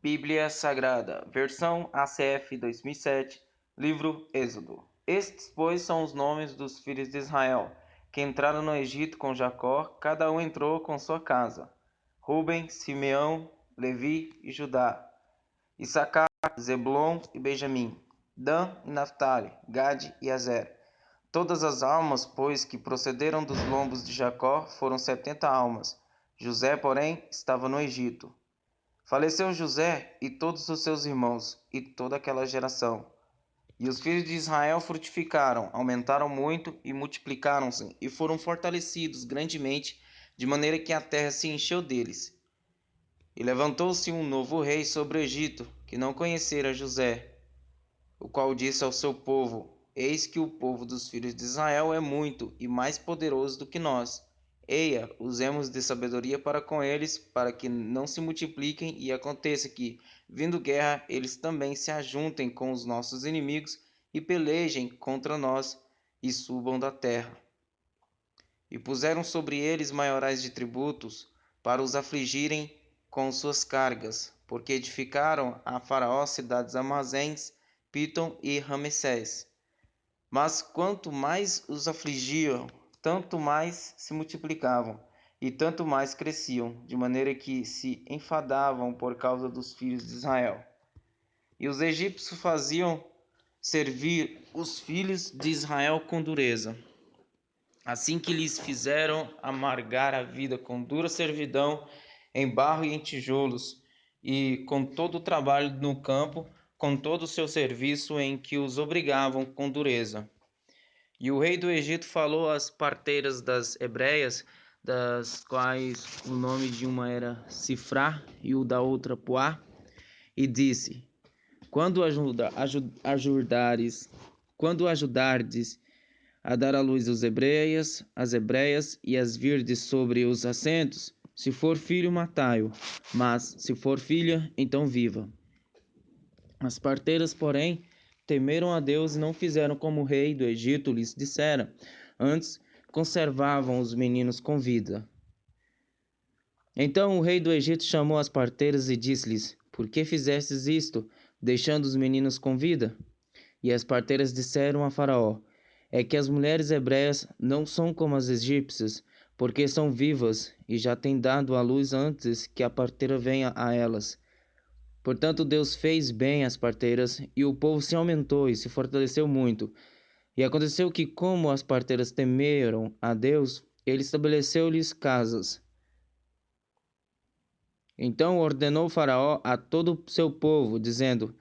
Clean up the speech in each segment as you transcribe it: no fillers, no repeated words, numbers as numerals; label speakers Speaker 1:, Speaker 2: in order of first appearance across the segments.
Speaker 1: Bíblia Sagrada, versão ACF 2007, livro Êxodo. Estes, pois, são os nomes dos filhos de Israel, que entraram no Egito com Jacó, cada um entrou com sua casa: Ruben, Simeão, Levi e Judá, Issacar, Zebulon e Benjamim, Dan e Naphtali, Gade e Azer. Todas as almas, pois, que procederam dos lombos de Jacó foram 70 almas. José, porém, estava no Egito. Faleceu José e todos os seus irmãos e toda aquela geração. E os filhos de Israel frutificaram, aumentaram muito e multiplicaram-se e foram fortalecidos grandemente, de maneira que a terra se encheu deles. E levantou-se um novo rei sobre o Egito, que não conhecera José, o qual disse ao seu povo: Eis que o povo dos filhos de Israel é muito e mais poderoso do que nós. Eia, usemos de sabedoria para com eles, para que não se multipliquem e aconteça que, vindo guerra, eles também se ajuntem com os nossos inimigos e pelejem contra nós e subam da terra. E puseram sobre eles maiorais de tributos, para os afligirem com suas cargas, porque edificaram a Faraó cidades armazéns, Pitom e Ramessés. Mas quanto mais os afligiam, tanto mais se multiplicavam, e tanto mais cresciam, de maneira que se enfadavam por causa dos filhos de Israel. E os egípcios faziam servir os filhos de Israel com dureza, assim que lhes fizeram amargar a vida com dura servidão em barro e em tijolos, e com todo o trabalho no campo, com todo o seu serviço em que os obrigavam com dureza. E o rei do Egito falou às parteiras das hebreias, das quais o nome de uma era Sifrá e o da outra Puá, e disse: Quando ajudardes a dar à luz as hebreias e as virdes sobre os assentos, se for filho, matai-o, mas se for filha, então viva. As parteiras, porém, temeram a Deus e não fizeram como o rei do Egito lhes dissera. Antes, conservavam os meninos com vida. Então o rei do Egito chamou as parteiras e disse-lhes: Por que fizestes isto, deixando os meninos com vida? E as parteiras disseram a Faraó: É que as mulheres hebreias não são como as egípcias, porque são vivas e já têm dado à luz antes que a parteira venha a elas. Portanto, Deus fez bem às parteiras, e o povo se aumentou e se fortaleceu muito. E aconteceu que, como as parteiras temeram a Deus, ele estabeleceu-lhes casas. Então ordenou Faraó a todo o seu povo, dizendo: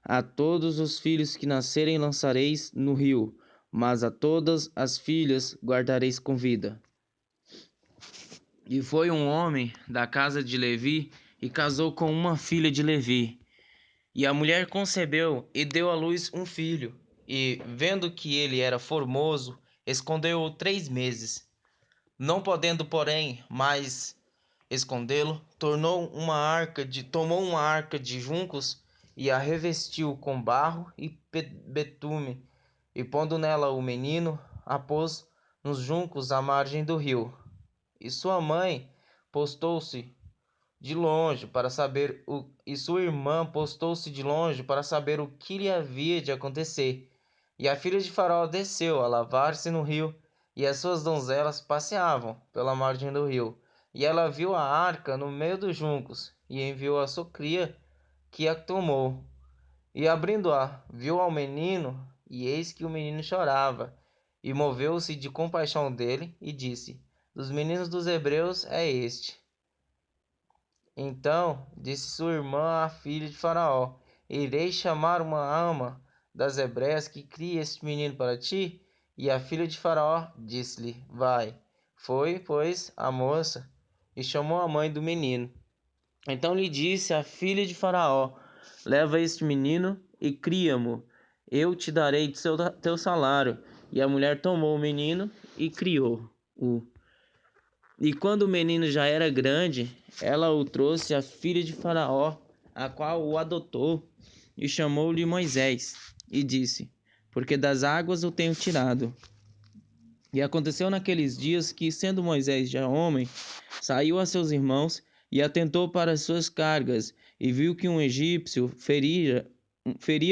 Speaker 1: A todos os filhos que nascerem lançareis no rio, mas a todas as filhas guardareis com vida. E foi um homem da casa de Levi e casou com uma filha de Levi. E a mulher concebeu e deu à luz um filho, e, vendo que ele era formoso, escondeu-o 3 meses. Não podendo, porém, mais escondê-lo, tomou uma arca de juncos e a revestiu com barro e betume, e pondo nela o menino, a pôs nos juncos à margem do rio. E sua mãe postou-se de longe para saber e sua irmã postou-se de longe para saber o que lhe havia de acontecer. E a filha de Faraó desceu a lavar-se no rio, e as suas donzelas passeavam pela margem do rio. E ela viu a arca no meio dos juncos, e enviou a sua cria, que a tomou. E abrindo-a, viu ao menino, e eis que o menino chorava. E moveu-se de compaixão dele, e disse: Dos meninos dos hebreus é este. Então disse sua irmã à filha de Faraó: Irei chamar uma ama das hebreias que crie este menino para ti? E a filha de Faraó disse-lhe: Vai. Foi, pois, a moça e chamou a mãe do menino. Então lhe disse a filha de Faraó: Leva este menino e cria-mo. Eu te darei teu salário. E a mulher tomou o menino e criou-o. E quando o menino já era grande, ela o trouxe à filha de Faraó, a qual o adotou, e chamou-lhe Moisés, e disse: Porque das águas o tenho tirado. E aconteceu naqueles dias que, sendo Moisés já homem, saiu a seus irmãos
Speaker 2: e atentou para as suas cargas, e viu que um egípcio feria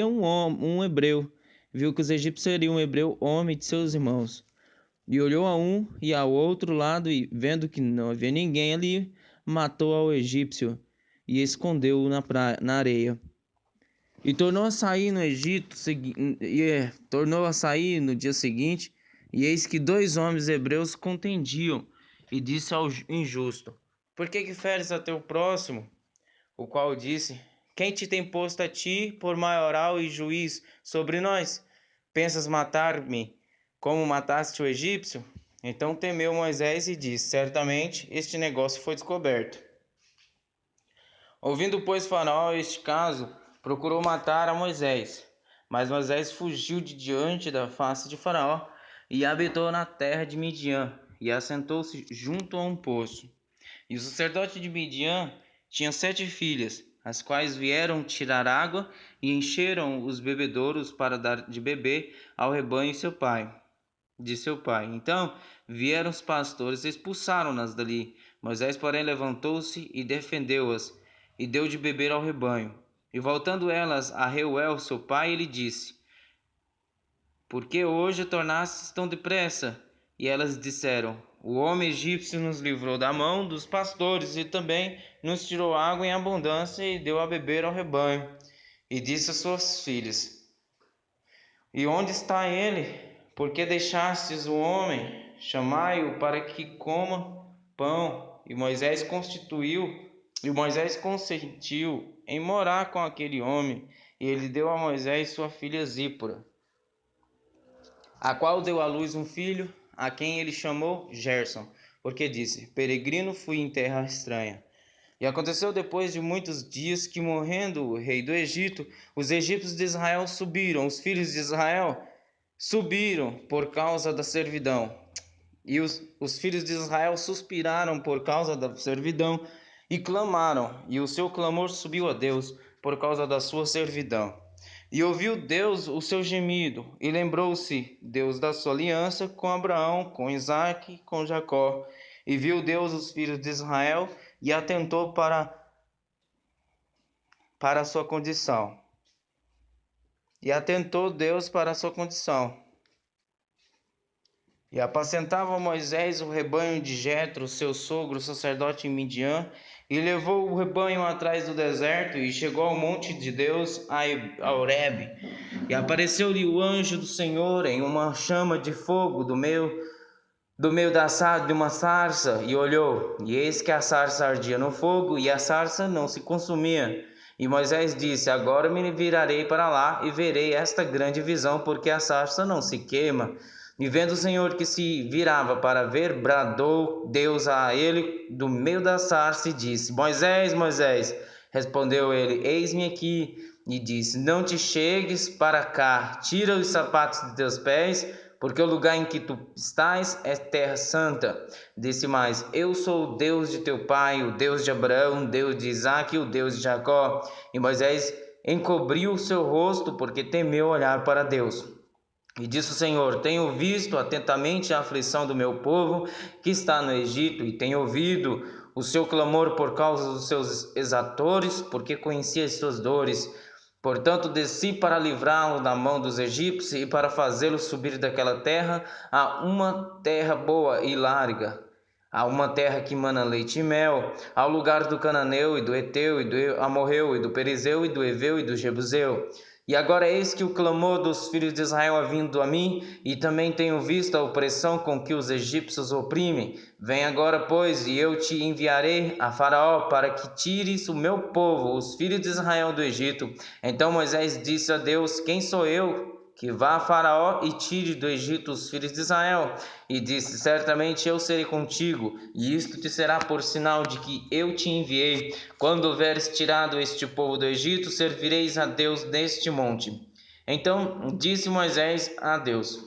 Speaker 2: um hebreu. Viu que os egípcios feriam um hebreu, homem de seus irmãos. E olhou a um e ao outro lado, e vendo que não havia ninguém ali, matou ao egípcio e escondeu-o na areia. E tornou a sair no dia seguinte, e eis que 2 homens hebreus contendiam, e disse ao injusto: Por que feres a teu próximo? O qual disse: Quem te tem posto a ti por maioral e juiz sobre nós? Pensas matar-me como mataste o egípcio? Então temeu Moisés e disse: Certamente este negócio foi descoberto. Ouvindo, pois, Faraó este caso, procurou matar a Moisés. Mas Moisés fugiu de diante da face de Faraó e habitou na terra de Midian, e assentou-se junto a um poço. E o sacerdote de Midian tinha 7 filhas, as quais vieram tirar água e encheram os bebedouros para dar de beber ao rebanho de seu pai. Então vieram os pastores e expulsaram-nas dali. Moisés, porém, levantou-se e defendeu-as, e deu de beber ao rebanho. E voltando elas a Reuel, seu pai, ele disse: Por que hoje tornastes tão depressa? E elas disseram: O homem egípcio nos livrou da mão dos pastores e também nos tirou água em abundância e deu a beber ao rebanho. E disse às suas filhas: E onde está ele? Por que deixastes o homem? Chamai-o para que coma pão. E Moisés consentiu em morar com aquele homem, e ele deu a Moisés sua filha Zípora, a qual deu à luz um filho, a quem ele chamou Gerson, porque disse: Peregrino fui em terra estranha. E aconteceu depois de muitos dias que, morrendo o rei do Egito, os egípcios de Israel subiram, os filhos de Israel subiram por causa da servidão. E os filhos de Israel suspiraram por causa da servidão e clamaram, e o seu clamor subiu a Deus por causa da sua servidão. E ouviu Deus o seu gemido, e lembrou-se Deus da sua aliança com Abraão, com Isaque, com Jacó. E viu Deus os filhos de Israel e atentou para a sua condição. E atentou Deus para a sua condição. E apacentava Moisés o rebanho de Jetro, seu sogro, sacerdote em Midian, e levou o rebanho atrás do deserto, e chegou ao monte de Deus, a Horebe. E apareceu-lhe o anjo do Senhor em uma chama de fogo do meio de uma sarça, e olhou, e eis que a sarça ardia no fogo, e a sarça não se consumia. E Moisés disse: Agora me virarei para lá, e verei esta grande visão, porque a sarça não se queima. E vendo o Senhor que se virava para ver, bradou Deus a ele do meio da sarça e disse: Moisés, Moisés. Respondeu ele: Eis-me aqui. E disse: Não te chegues para cá, tira os sapatos de teus pés, porque o lugar em que tu estás é terra santa. Disse mais: Eu sou o Deus de teu pai, o Deus de Abraão, o Deus de Isaque e o Deus de Jacó. E Moisés encobriu o seu rosto, porque temeu olhar para Deus. E disse o Senhor: Tenho visto atentamente a aflição do meu povo que está no Egito, e tenho ouvido o seu clamor por causa dos seus exatores, porque conheci as suas dores. Portanto, desci para livrá-lo da mão dos egípcios e para fazê-lo subir daquela terra a uma terra boa e larga, a uma terra que mana leite e mel, ao lugar do cananeu e do Eteu e do Amorreu e do Perizeu e do Eveu e do Jebuseu. E agora eis que o clamor dos filhos de Israel é vindo a mim, e também tenho visto a opressão com que os egípcios oprimem. Vem agora, pois, e eu te enviarei a Faraó, para que tires o meu povo, os filhos de Israel, do Egito. Então Moisés disse a Deus: Quem sou eu que vá a Faraó e tire do Egito os filhos de Israel? E disse: Certamente eu serei contigo, e isto te será por sinal de que eu te enviei. Quando houveres tirado este povo do Egito, servireis a Deus neste monte. Então disse Moisés a Deus: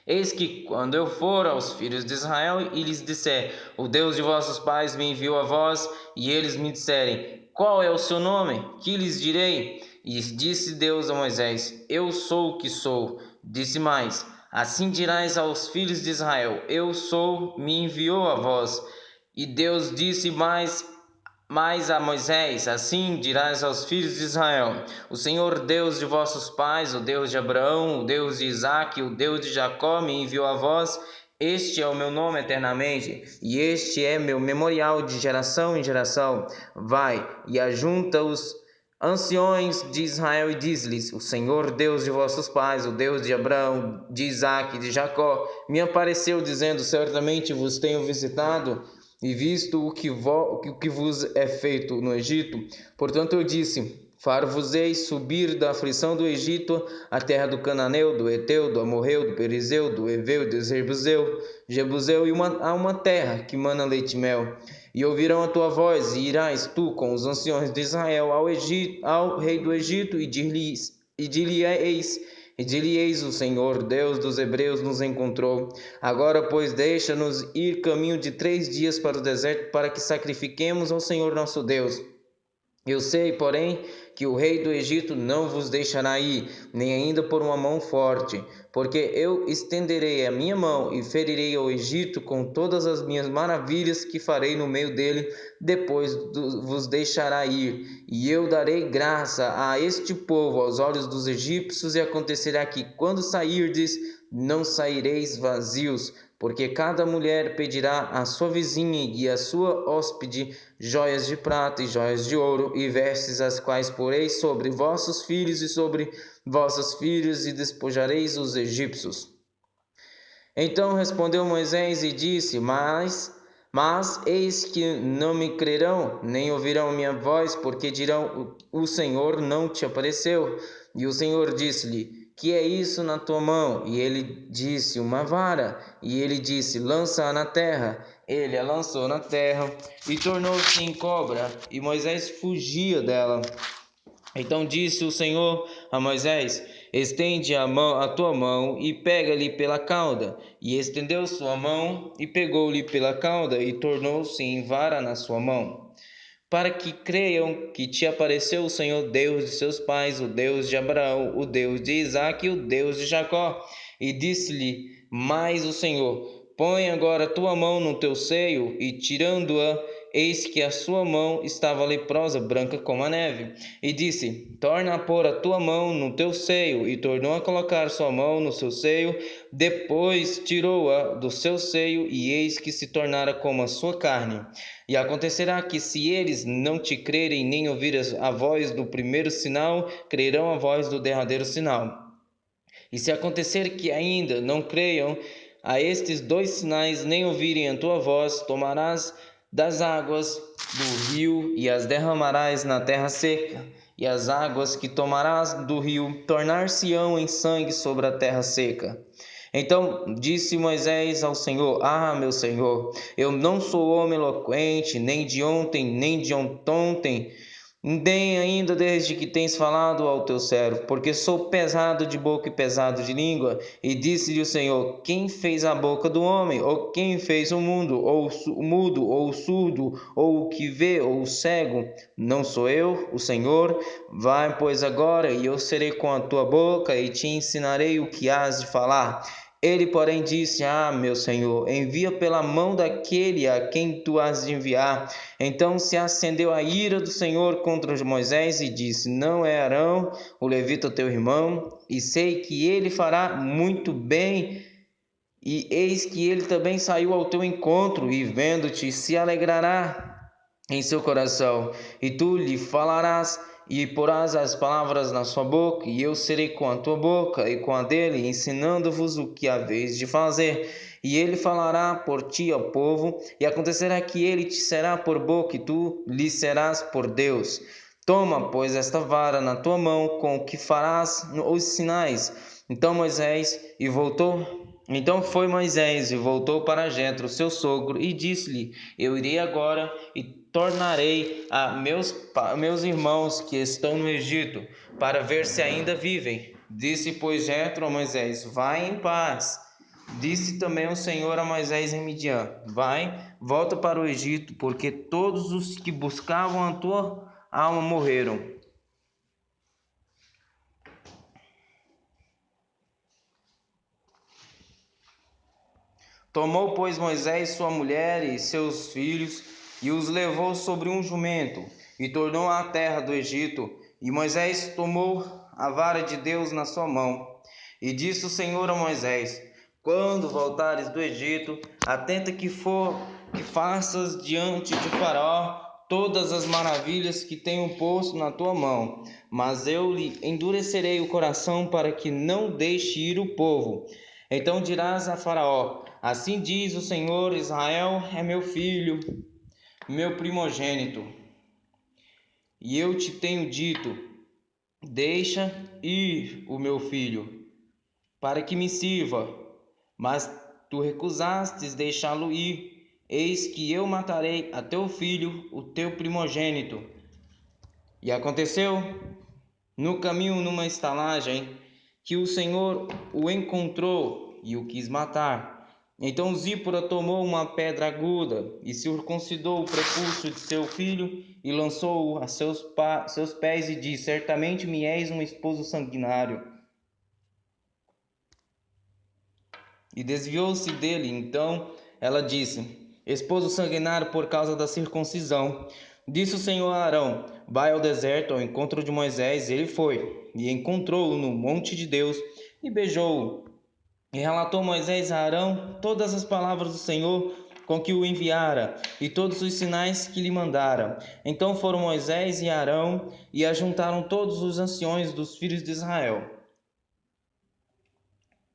Speaker 2: Eis que, quando eu for aos filhos de Israel e lhes disser: O Deus de vossos pais me enviou a vós, e eles me disserem: Qual é o seu nome? Que lhes direi? E disse Deus a Moisés: Eu sou o que sou. Disse mais: Assim dirás aos filhos de Israel: Eu sou, me enviou a vós. E Deus disse mais a Moisés: assim dirás aos filhos de Israel: o Senhor Deus de vossos pais, o Deus de Abraão, o Deus de Isaque, o Deus de Jacó, me enviou a vós. Este é o meu nome eternamente, e este é meu memorial de geração em geração. Vai e ajunta os anciões de Israel e diz-lhes: o Senhor Deus de vossos pais, o Deus de Abraão, de Isaque e de Jacó, me apareceu dizendo: certamente vos tenho visitado e visto o que vos é feito no Egito. Portanto eu disse: far-vos-eis subir da aflição do Egito, a terra do Cananeu, do Eteu, do Amorreu, do Perizeu, do Eveu e do Jebuseu, e a uma terra que mana leite e mel. E ouvirão a tua voz, e irás tu com os anciões de Israel ao rei do Egito, e dir-lhe-eis, o Senhor, Deus dos Hebreus, nos encontrou. Agora, pois, deixa-nos ir caminho de 3 dias para o deserto, para que sacrifiquemos ao Senhor nosso Deus. Eu sei, porém, que o rei do Egito não vos deixará ir, nem ainda por uma mão forte, porque eu estenderei a minha mão e ferirei ao Egito com todas as minhas maravilhas que farei no meio dele, depois vos deixará ir. E eu darei graça a este povo aos olhos dos egípcios, e acontecerá que, quando sairdes, não saireis vazios, porque cada mulher pedirá à sua vizinha e à sua hóspede joias de prata e joias de ouro e vestes, as quais poreis sobre vossos filhos e sobre vossas filhas, e despojareis os egípcios. Então respondeu Moisés e disse: Mas eis que não me crerão, nem ouvirão minha voz, porque dirão: o Senhor não te apareceu. E o Senhor disse-lhe: que é isso na tua mão? E ele disse: uma vara. E ele disse: lança-a na terra. Ele a lançou na terra e tornou-se em cobra, e Moisés fugia dela. Então disse o Senhor a Moisés: estende a tua mão e pega-lhe pela cauda. E estendeu sua mão e pegou-lhe pela cauda, e tornou-se em vara na sua mão, para que creiam que te apareceu o Senhor Deus de seus pais, o Deus de Abraão, o Deus de Isaque e o Deus de Jacó. E disse-lhe mais o Senhor: põe agora a tua mão no teu seio. E tirando-a, eis que a sua mão estava leprosa, branca como a neve. E disse: torna a pôr a tua mão no teu seio. E tornou a colocar sua mão no seu seio. Depois tirou-a do seu seio, e eis que se tornara como a sua carne. E acontecerá que, se eles não te crerem, nem ouvirem a voz do primeiro sinal, crerão a voz do derradeiro sinal. E se acontecer que ainda não creiam a estes 2 sinais, nem ouvirem a tua voz, tomarás das águas do rio e as derramarás na terra seca, e as águas que tomarás do rio tornar-se-ão em sangue sobre a terra seca. Então disse Moisés ao Senhor: meu Senhor, eu não sou homem eloquente, nem de ontem, nem de ontem, nem ainda desde que tens falado ao teu servo, porque sou pesado de boca e pesado de língua. E disse-lhe o Senhor: quem fez a boca do homem? Ou quem fez o mundo? Ou o mudo, ou o surdo, ou o que vê, ou o cego? Não sou eu, o Senhor? Vai, pois, agora, e eu serei com a tua boca, e te ensinarei o que has de falar. Ele, porém, disse: meu Senhor, envia pela mão daquele a quem tu has de enviar. Então se acendeu a ira do Senhor contra Moisés e disse: não é Arão, o levita teu irmão, e sei que ele fará muito bem. E eis que ele também saiu ao teu encontro, e vendo-te se alegrará em seu coração, e tu lhe falarás e porás as palavras na sua boca, e eu serei com a tua boca e com a dele, ensinando-vos o que haveis de fazer. E ele falará por ti ao povo, e acontecerá que ele te será por boca, e tu lhe serás por Deus. Toma, pois, esta vara na tua mão, com que farás os sinais. Então foi Moisés e voltou para Jetro, seu sogro, e disse-lhe: eu irei agora e tornarei a meus irmãos que estão no Egito, para ver se ainda vivem. Disse, pois, Jetro a Moisés: vai em paz. Disse também o Senhor a Moisés em Midian: vai, volta para o Egito, porque todos os que buscavam a tua alma morreram. Tomou, pois, Moisés sua mulher e seus filhos, e os levou sobre um jumento, e tornou à terra do Egito. E Moisés tomou a vara de Deus na sua mão. E disse o Senhor a Moisés: Quando voltares do Egito, atenta que faças diante de Faraó todas as maravilhas que tenho posto na tua mão. Mas eu lhe endurecerei o coração para que não deixe ir o povo. Então dirás a Faraó: Assim diz o Senhor: Israel é meu filho, meu primogênito. E eu te tenho dito: Deixa ir o meu filho, para que me sirva. Mas tu recusastes deixá-lo ir. Eis que eu matarei a teu filho, o teu primogênito. E aconteceu no caminho, numa estalagem, que o Senhor o encontrou e o quis matar. Então Zípora tomou uma pedra aguda e circuncidou o prepúcio de seu filho e lançou-o a seus pés e disse: Certamente me és um esposo sanguinário. E desviou-se dele. Então ela disse: Esposo sanguinário por causa da circuncisão. Disse o Senhor a Arão: Vai ao deserto ao encontro de Moisés. Ele foi e encontrou-o no monte de Deus e beijou-o. E relatou Moisés a Arão todas as palavras do Senhor com que o enviara e todos os sinais que lhe mandara. Então foram Moisés e Arão e ajuntaram todos os anciões dos filhos de Israel.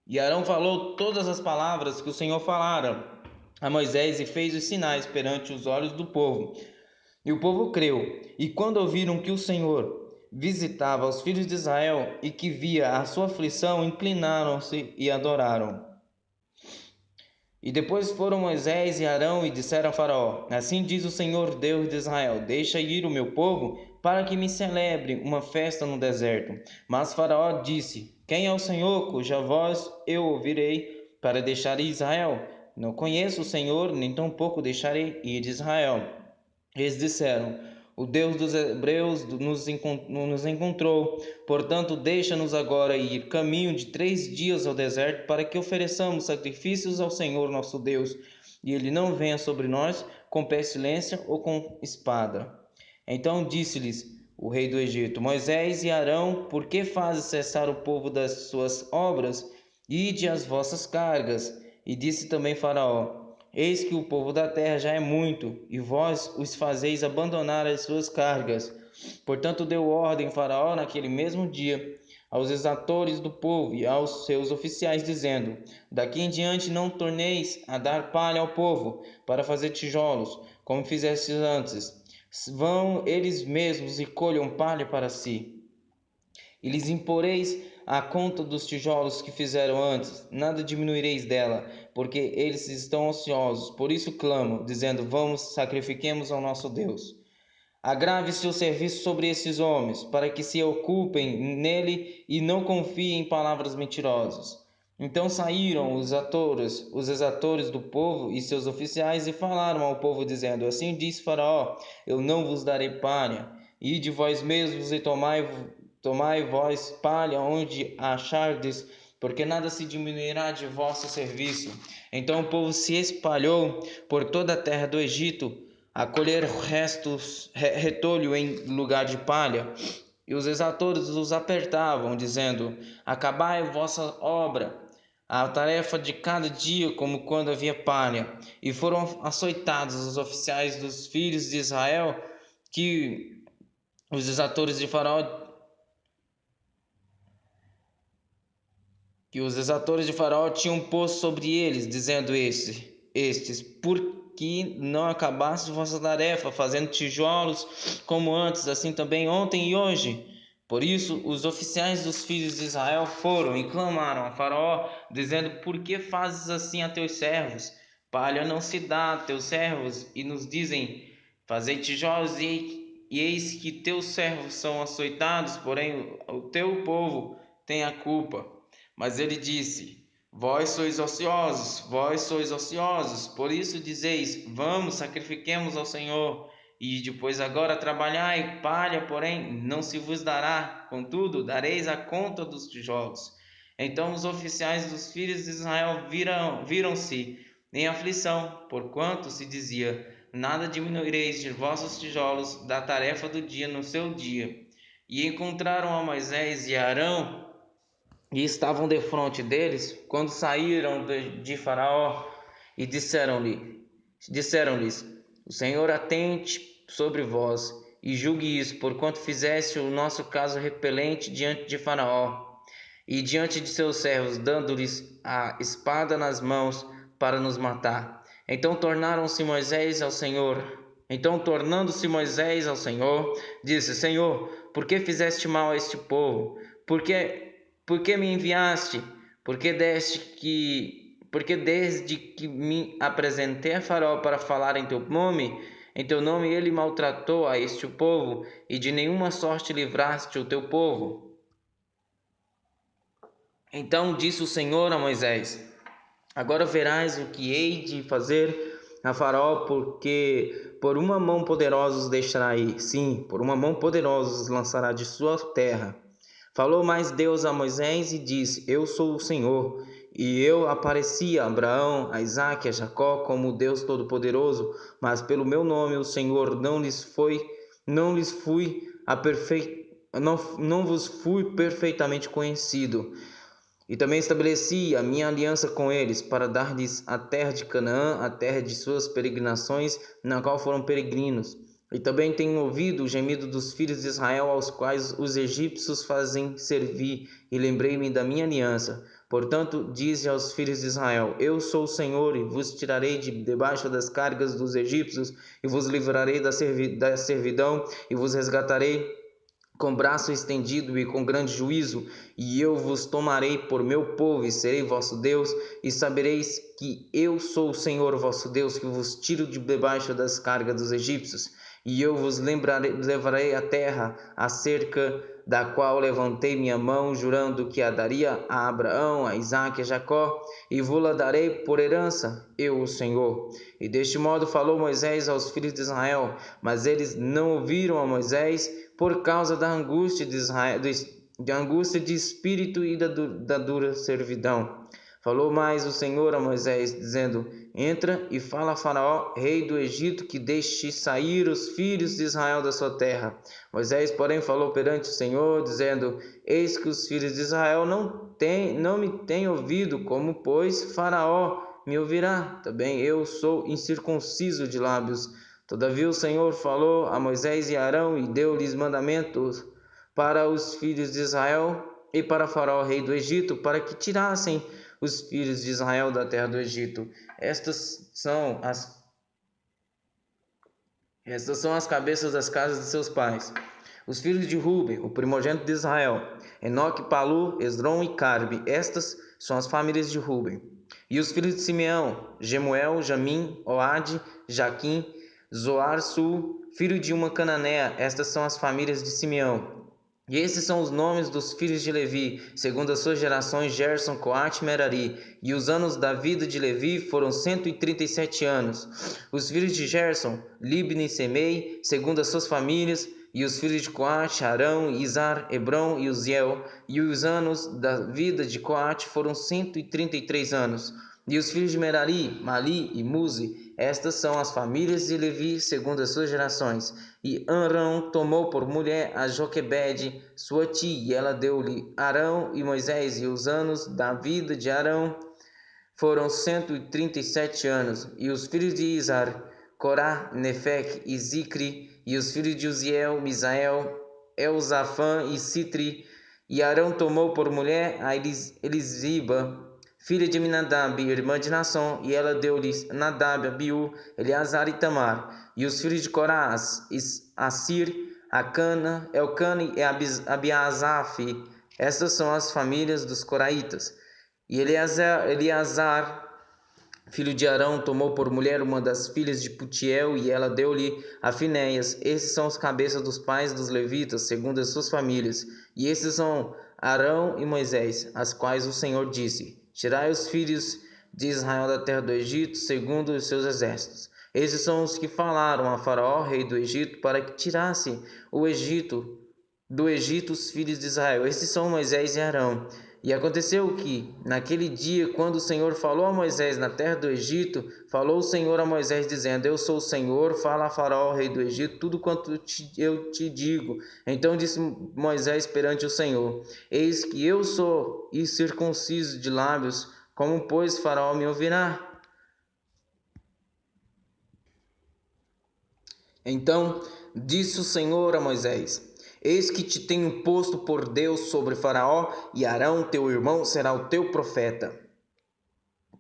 Speaker 2: E Arão falou todas as palavras que o Senhor falara a Moisés e fez os sinais perante os olhos do povo. E o povo creu. E quando ouviram que o Senhor visitava os filhos de Israel e que via a sua aflição, inclinaram-se e adoraram. E depois foram Moisés e Arão e disseram a Faraó: Assim diz o Senhor Deus de Israel: Deixa ir o meu povo, para que me celebre uma festa no deserto. Mas Faraó disse: Quem é o Senhor, cuja voz eu ouvirei para deixar ir Israel? Não conheço o Senhor, nem tampouco deixarei ir Israel. Eles disseram: O Deus dos Hebreus nos encontrou. Portanto, deixa-nos agora ir caminho de 3 dias ao deserto, para que ofereçamos sacrifícios ao Senhor nosso Deus, e ele não venha sobre nós com pestilência ou com espada. Então disse-lhes o rei do Egito: Moisés e Arão, por que fazes cessar o povo das suas obras? Ide às vossas cargas. E disse também Faraó: Eis que o povo da terra já é muito, e vós os fazeis abandonar as suas cargas. Portanto deu ordem Faraó naquele mesmo dia aos exatores do povo e aos seus oficiais, dizendo: Daqui em diante não torneis a dar palha ao povo, para fazer tijolos, como fizestes antes. Vão eles mesmos e colham palha para si. E lhes imporeis a conta dos tijolos que fizeram antes, nada diminuireis dela, porque eles estão ociosos. Por isso clamo, dizendo: Vamos, sacrifiquemos ao nosso Deus. Agrave-se o serviço sobre esses homens, para que se ocupem nele e não confiem em palavras mentirosas. Então saíram os exatores do povo e seus oficiais e falaram ao povo, dizendo: Assim diz Faraó: Eu não vos darei palha. Ide vós mesmos e tomai vós palha onde achardes, porque nada se diminuirá de vosso serviço. Então o povo se espalhou por toda a terra do Egito, a colher retolho em lugar de palha. E os exatores os apertavam, dizendo: Acabai vossa obra, a tarefa de cada dia, como quando havia palha. E foram açoitados os oficiais dos filhos de Israel, que os exatores de Faraó tinham posto sobre eles, dizendo estes: Por que não acabaste vossa tarefa, fazendo tijolos como antes, assim também ontem e hoje? Por isso os oficiais dos filhos de Israel foram e clamaram a Faraó, dizendo: Por que fazes assim a teus servos? Palha não se dá a teus servos, e nos dizem: Fazei tijolos, e eis que teus servos são açoitados, porém o teu povo tem a culpa. Mas ele disse: Vós sois ociosos, por isso dizeis: Vamos, sacrifiquemos ao Senhor. E depois agora trabalhai, palha, porém, não se vos dará, contudo, dareis a conta dos tijolos. Então os oficiais dos filhos de Israel viram-se nem aflição, porquanto se dizia: nada diminuireis de vossos tijolos da tarefa do dia no seu dia. E encontraram a Moisés e Arão, e estavam defronte deles, quando saíram de Faraó, e disseram-lhes: o Senhor atente sobre vós, e julgue isso, porquanto fizeste o nosso caso repelente diante de Faraó, e diante de seus servos, dando-lhes a espada nas mãos para nos matar. Então tornando-se Moisés ao Senhor, disse: Senhor, por que fizeste mal a este povo? Por que me enviaste? Porque desde que me apresentei a Faraó para falar em teu nome ele maltratou a este povo, e de nenhuma sorte livraste o teu povo. Então disse o Senhor a Moisés: agora verás o que hei de fazer a Faraó, porque por uma mão poderosa os deixará ir. Sim, por uma mão poderosa os lançará de sua terra. Falou mais Deus a Moisés e disse: eu sou o Senhor. E eu apareci a Abraão, a Isaque e a Jacó como o Deus Todo-Poderoso, mas pelo meu nome, o Senhor, não vos fui perfeitamente conhecido. E também estabeleci a minha aliança com eles, para dar-lhes a terra de Canaã, a terra de suas peregrinações, na qual foram peregrinos. E também tenho ouvido o gemido dos filhos de Israel, aos quais os egípcios fazem servir, e lembrei-me da minha aliança. Portanto, dize aos filhos de Israel: eu sou o Senhor, e vos tirarei de debaixo das cargas dos egípcios, e vos livrarei da servidão, e vos resgatarei com braço estendido e com grande juízo, e eu vos tomarei por meu povo, e serei vosso Deus, e sabereis que eu sou o Senhor vosso Deus, que vos tiro de debaixo das cargas dos egípcios. E eu vos levarei a terra, acerca da qual levantei minha mão, jurando que a daria a Abraão, a Isaque e a Jacó, e vou-la darei por herança, eu, o Senhor. E deste modo falou Moisés aos filhos de Israel, mas eles não ouviram a Moisés, por causa da angústia de Israel, da angústia de espírito e da dura servidão. Falou mais o Senhor a Moisés, dizendo: entra e fala a Faraó, rei do Egito, que deixe sair os filhos de Israel da sua terra. Moisés, porém, falou perante o Senhor, dizendo: eis que os filhos de Israel não me têm ouvido, como, pois, Faraó me ouvirá. Também eu sou incircunciso de lábios. Todavia o Senhor falou a Moisés e Arão, e deu-lhes mandamentos para os filhos de Israel e para Faraó, rei do Egito, para que tirassem os filhos de Israel da terra do Egito. Estas são as cabeças das casas de seus pais. Os filhos de Ruben, o primogênito de Israel: Enoque, Palu, Esdrom e Carbe. Estas são as famílias de Ruben. E os filhos de Simeão: Gemuel, Jamim, Oade, Jaquim, Zoar, Sul, filho de uma cananeia. Estas são as famílias de Simeão. E esses são os nomes dos filhos de Levi, segundo as suas gerações: Gerson, Coate e Merari. E os anos da vida de Levi foram 137 anos. Os filhos de Gerson: Libni e Semei, segundo as suas famílias. E os filhos de Coate: Arão, Izar, Hebron e Uziel. E os anos da vida de Coate foram 133 anos. E os filhos de Merari: Mali e Muzi. Estas são as famílias de Levi, segundo as suas gerações. E Arão tomou por mulher a Joquebede, sua tia, e ela deu-lhe Arão e Moisés. E os anos da vida de Arão foram 137 anos. E os filhos de Izar: Corá, Nefec e Zicri. E os filhos de Uziel: Misael, Elzafã e Citri. E Arão tomou por mulher a Elisiba, filha de Aminadab, irmã de Naasson, e ela deu-lhes Nadab, Abiú, Eleazar e Tamar. E os filhos de Corá: Assir, Acana, Elcane e Abiasaf. Estas são as famílias dos coraitas. E Eleazar, filho de Arão, tomou por mulher uma das filhas de Putiel, e ela deu-lhe a Finéias. Esses são os cabeças dos pais dos levitas, segundo as suas famílias. E esses são Arão e Moisés, as quais o Senhor disse: tirai os filhos de Israel da terra do Egito, segundo os seus exércitos. Esses são os que falaram a Faraó, rei do Egito, para que tirasse do Egito os filhos de Israel. Esses são Moisés e Arão. E aconteceu que, naquele dia, quando o Senhor falou a Moisés na terra do Egito, falou o Senhor a Moisés, dizendo: Eu sou o Senhor, fala a Faraó, rei do Egito, tudo quanto eu te digo. Então disse Moisés perante o Senhor: Eis que eu sou incircunciso de lábios, como, pois, Faraó me ouvirá? Então disse o Senhor a Moisés: Eis que te tenho posto por Deus sobre Faraó, e Arão, teu irmão, será o teu profeta.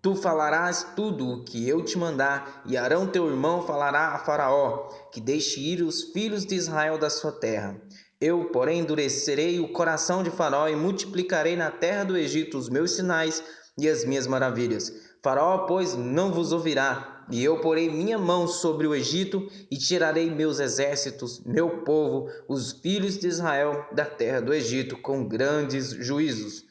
Speaker 2: Tu falarás tudo o que eu te mandar, e Arão, teu irmão, falará a Faraó, que deixe ir os filhos de Israel da sua terra. Eu, porém, endurecerei o coração de Faraó e multiplicarei na terra do Egito os meus sinais e as minhas maravilhas. Faraó, pois, não vos ouvirá, e eu porei minha mão sobre o Egito e tirarei meus exércitos, meu povo, os filhos de Israel, da terra do Egito, com grandes juízos.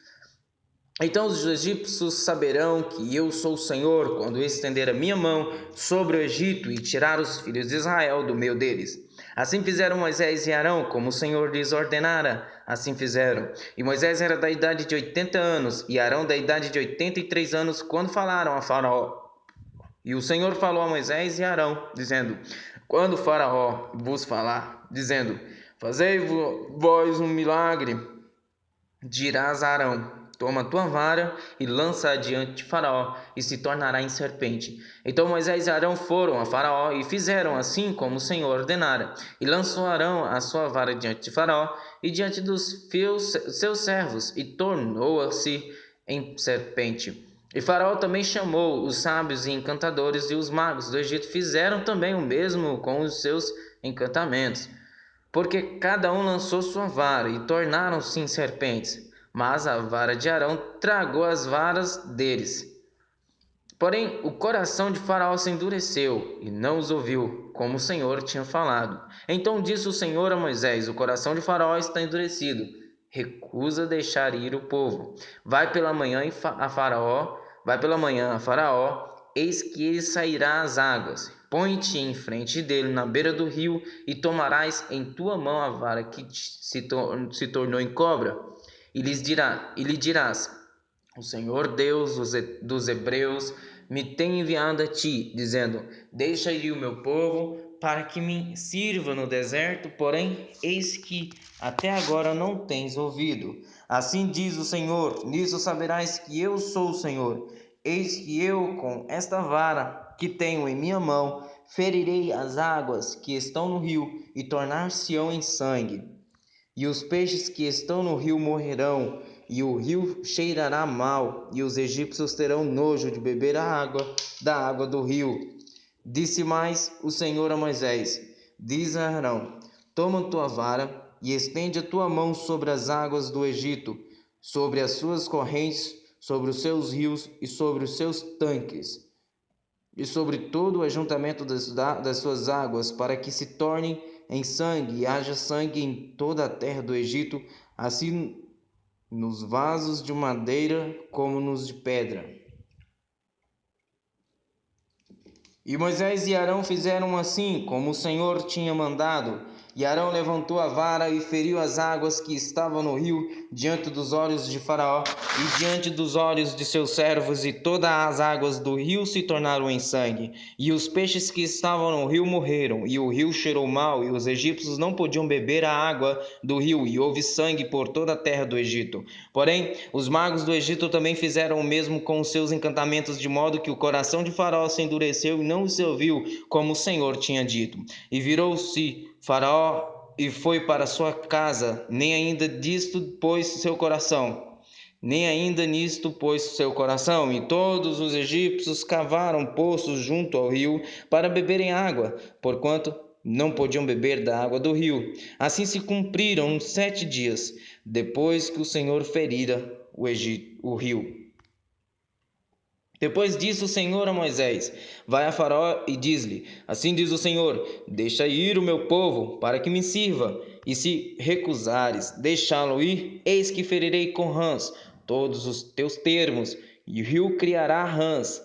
Speaker 2: Então os egípcios saberão que eu sou o Senhor, quando estender a minha mão sobre o Egito e tirar os filhos de Israel do meio deles. Assim fizeram Moisés e Arão, como o Senhor lhes ordenara, assim fizeram. E Moisés era da idade de 80 anos, e Arão da idade de 83 anos, quando falaram a Faraó. E o Senhor falou a Moisés e Arão, dizendo: Quando Faraó vos falar, dizendo: Fazei vós um milagre, dirás a Arão: Toma a tua vara e lança-a diante de Faraó, e se tornará em serpente. Então Moisés e Arão foram a Faraó e fizeram assim como o Senhor ordenara. E lançou Arão a sua vara diante de Faraó e diante dos seus servos, e tornou-se em serpente. E Faraó também chamou os sábios e encantadores, e os magos do Egito fizeram também o mesmo com os seus encantamentos. Porque cada um lançou sua vara, e tornaram-se em serpentes. Mas a vara de Arão tragou as varas deles. Porém, o coração de Faraó se endureceu e não os ouviu, como o Senhor tinha falado. Então disse o Senhor a Moisés: O coração de Faraó está endurecido. Recusa deixar ir o povo. Vai pela manhã a Faraó, eis que ele sairá às águas. Põe-te em frente dele na beira do rio, e tomarás em tua mão a vara que se tornou em cobra. E lhe dirás: O Senhor Deus dos Hebreus me tem enviado a ti, dizendo: Deixa ir o meu povo para que me sirva no deserto, porém, eis que até agora não tens ouvido. Assim diz o Senhor: Nisso saberás que eu sou o Senhor. Eis que eu, com esta vara que tenho em minha mão, ferirei as águas que estão no rio, e tornar-se-ão em sangue. E os peixes que estão no rio morrerão, e o rio cheirará mal, e os egípcios terão nojo de beber da água do rio. Disse mais o Senhor a Moisés: Diz a Arão: Toma tua vara e estende a tua mão sobre as águas do Egito, sobre as suas correntes, sobre os seus rios e sobre os seus tanques, e sobre todo o ajuntamento das suas águas, para que se tornem em sangue, e haja sangue em toda a terra do Egito, assim nos vasos de madeira como nos de pedra. E Moisés e Arão fizeram assim, como o Senhor tinha mandado. E Arão levantou a vara e feriu as águas que estavam no rio diante dos olhos de Faraó e diante dos olhos de seus servos, e todas as águas do rio se tornaram em sangue. E os peixes que estavam no rio morreram, e o rio cheirou mal, e os egípcios não podiam beber a água do rio, e houve sangue por toda a terra do Egito. Porém, os magos do Egito também fizeram o mesmo com os seus encantamentos, de modo que o coração de Faraó se endureceu e não se ouviu, como o Senhor tinha dito. E virou-se Faraó e foi para sua casa, nem ainda nisto pôs seu coração, e todos os egípcios cavaram poços junto ao rio para beberem água, porquanto não podiam beber da água do rio. Assim se cumpriram 7 dias, depois que o Senhor ferira o rio. Depois disse o Senhor a Moisés: Vai a Faraó e diz-lhe: Assim diz o Senhor: Deixa ir o meu povo, para que me sirva. E se recusares deixá-lo ir, eis que ferirei com rãs todos os teus termos, e o rio criará rãs,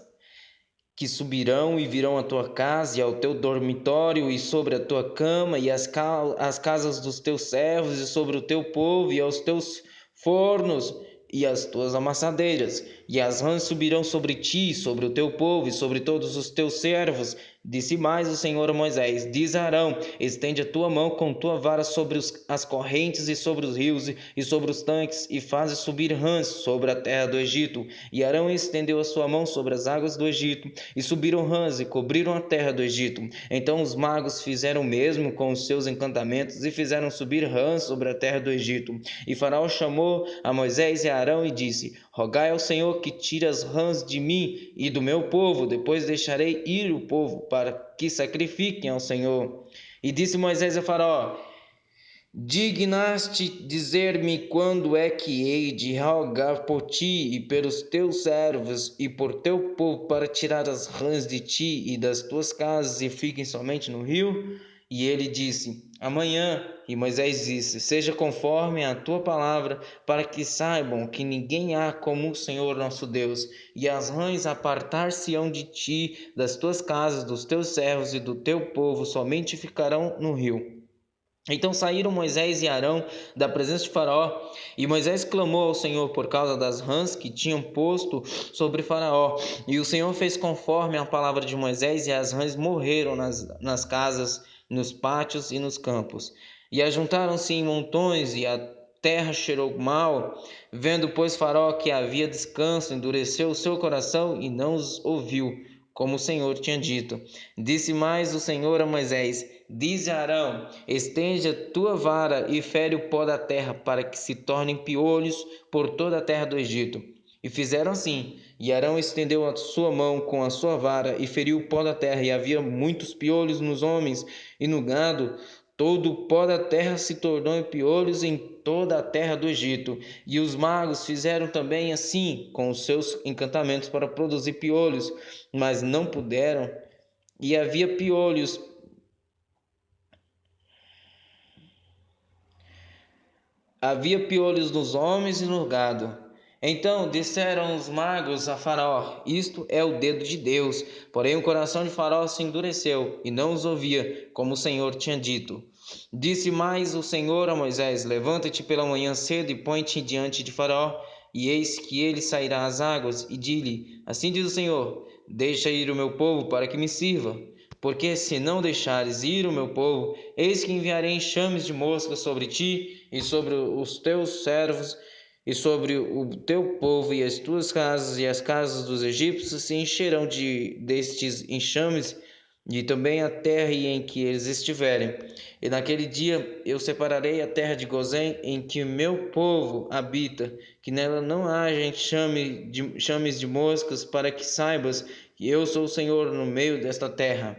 Speaker 2: que subirão e virão à tua casa e ao teu dormitório, e sobre a tua cama, e as casas dos teus servos, e sobre o teu povo, e aos teus fornos, e as tuas amassadeiras, e as rãs subirão sobre ti, sobre o teu povo e sobre todos os teus servos. Disse mais o Senhor a Moisés: diz a Arão: estende a tua mão com tua vara sobre as correntes e sobre os rios e sobre os tanques, e faze subir rãs sobre a terra do Egito. E Arão estendeu a sua mão sobre as águas do Egito, e subiram rãs e cobriram a terra do Egito. Então os magos fizeram o mesmo com os seus encantamentos e fizeram subir rãs sobre a terra do Egito. E Faraó chamou a Moisés e a Arão e disse: rogai ao Senhor que tire as rãs de mim e do meu povo, depois deixarei ir o povo para que sacrifiquem ao Senhor. E disse Moisés a Faraó: dignaste dizer-me quando é que hei de rogar por ti e pelos teus servos e por teu povo para tirar as rãs de ti e das tuas casas e fiquem somente no rio? E ele disse: amanhã. E Moisés disse: seja conforme a tua palavra, para que saibam que ninguém há como o Senhor nosso Deus. E as rãs apartar-se-ão de ti, das tuas casas, dos teus servos e do teu povo, somente ficarão no rio. Então saíram Moisés e Arão da presença de Faraó, e Moisés clamou ao Senhor por causa das rãs que tinham posto sobre Faraó. E o Senhor fez conforme a palavra de Moisés, e as rãs morreram nas casas, nos pátios e nos campos. E ajuntaram-se em montões, e a terra cheirou mal. Vendo, pois, Faraó que havia descanso, endureceu o seu coração e não os ouviu, como o Senhor tinha dito. Disse mais o Senhor a Moisés: dize a Arão: estende a tua vara e fere o pó da terra, para que se tornem piolhos por toda a terra do Egito. E fizeram assim. E Arão estendeu a sua mão com a sua vara e feriu o pó da terra, e havia muitos piolhos nos homens e no gado. Todo o pó da terra se tornou em piolhos em toda a terra do Egito. E os magos fizeram também assim com os seus encantamentos para produzir piolhos, mas não puderam. E havia piolhos nos homens e no gado. Então disseram os magos a Faraó: isto é o dedo de Deus. Porém o coração de Faraó se endureceu e não os ouvia, como o Senhor tinha dito. Disse mais o Senhor a Moisés: levanta-te pela manhã cedo e põe-te diante de Faraó, e eis que ele sairá às águas, e di-lhe: assim diz o Senhor: deixa ir o meu povo para que me sirva. Porque se não deixares ir o meu povo, eis que enviarei enxames de moscas sobre ti e sobre os teus servos e sobre o teu povo, e as tuas casas e as casas dos egípcios se encherão destes enxames, e também a terra em que eles estiverem. E naquele dia eu separarei a terra de Gozém, em que meu povo habita, que nela não haja enxames de moscas, para que saibas que eu sou o Senhor no meio desta terra.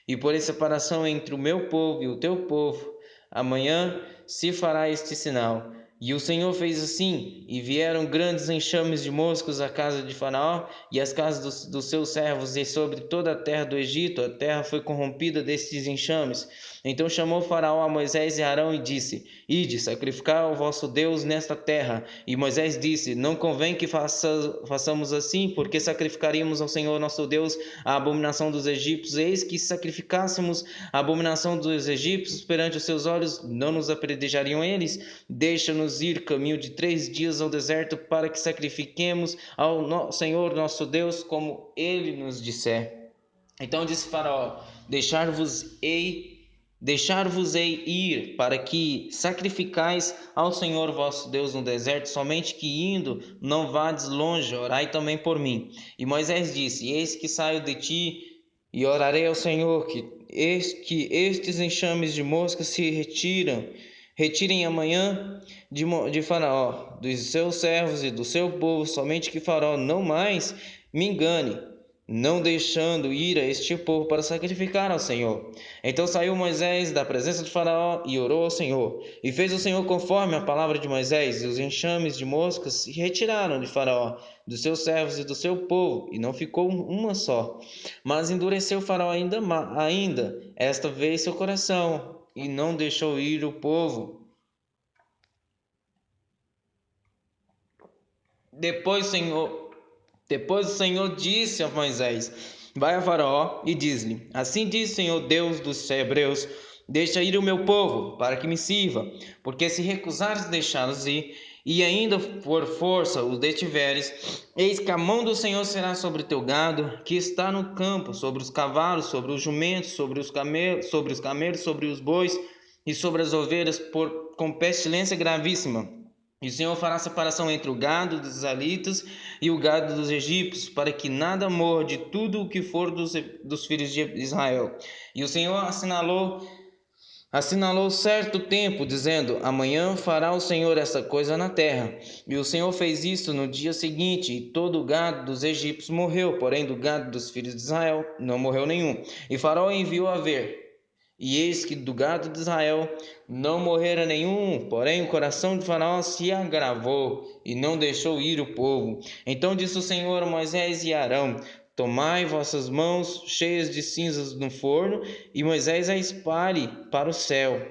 Speaker 2: E porém separação entre o meu povo e o teu povo. Amanhã se fará este sinal. E o Senhor fez assim, e vieram grandes enxames de moscas à casa de Faraó e às casas dos seus servos, e sobre toda a terra do Egito. A terra foi corrompida destes enxames. Então chamou Faraó a Moisés e Arão e disse: ide, sacrificar ao vosso Deus nesta terra. E Moisés disse: não convém que façamos assim, porque sacrificaríamos ao Senhor nosso Deus a abominação dos egípcios. Eis que se sacrificássemos a abominação dos egípcios perante os seus olhos, não nos apredejariam eles? Deixa-nos ir caminho de 3 dias ao deserto, para que sacrifiquemos ao Senhor nosso Deus, como ele nos disser. Então disse Faraó: deixar-vos-ei ir, para que sacrificais ao Senhor vosso Deus no deserto, somente que indo não vades longe, orai também por mim. E Moisés disse: eis que saio de ti e orarei ao Senhor, que estes enxames de moscas se retirem amanhã de Faraó, dos seus servos e do seu povo, somente que Faraó não mais me engane, não deixando ir a este povo para sacrificar ao Senhor. Então saiu Moisés da presença de Faraó e orou ao Senhor. E fez o Senhor conforme a palavra de Moisés, e os enxames de moscas se retiraram de Faraó, dos seus servos e do seu povo, e não ficou uma só. Mas endureceu Faraó ainda esta vez seu coração, e não deixou ir o povo. Depois o Senhor disse a Moisés: vai a Faraó e diz-lhe: assim diz o Senhor Deus dos hebreus: deixa ir o meu povo, para que me sirva, porque se recusares deixá-los ir, e ainda por força os detiveres, eis que a mão do Senhor será sobre o teu gado, que está no campo, sobre os cavalos, sobre os jumentos, sobre os camelos, sobre os bois e sobre as ovelhas, com pestilência gravíssima. E o Senhor fará separação entre o gado dos israelitas e o gado dos egípcios, para que nada morra de tudo o que for dos filhos de Israel. E o Senhor assinalou certo tempo, dizendo: amanhã fará o Senhor essa coisa na terra. E o Senhor fez isso no dia seguinte, e todo o gado dos egípcios morreu, porém do gado dos filhos de Israel não morreu nenhum. E Faraó enviou a ver, e eis que do gado de Israel não morrera nenhum, porém o coração de Faraó se agravou e não deixou ir o povo. Então disse o Senhor a Moisés e Arão: tomai vossas mãos cheias de cinzas no forno, e Moisés a espalhe para o céu,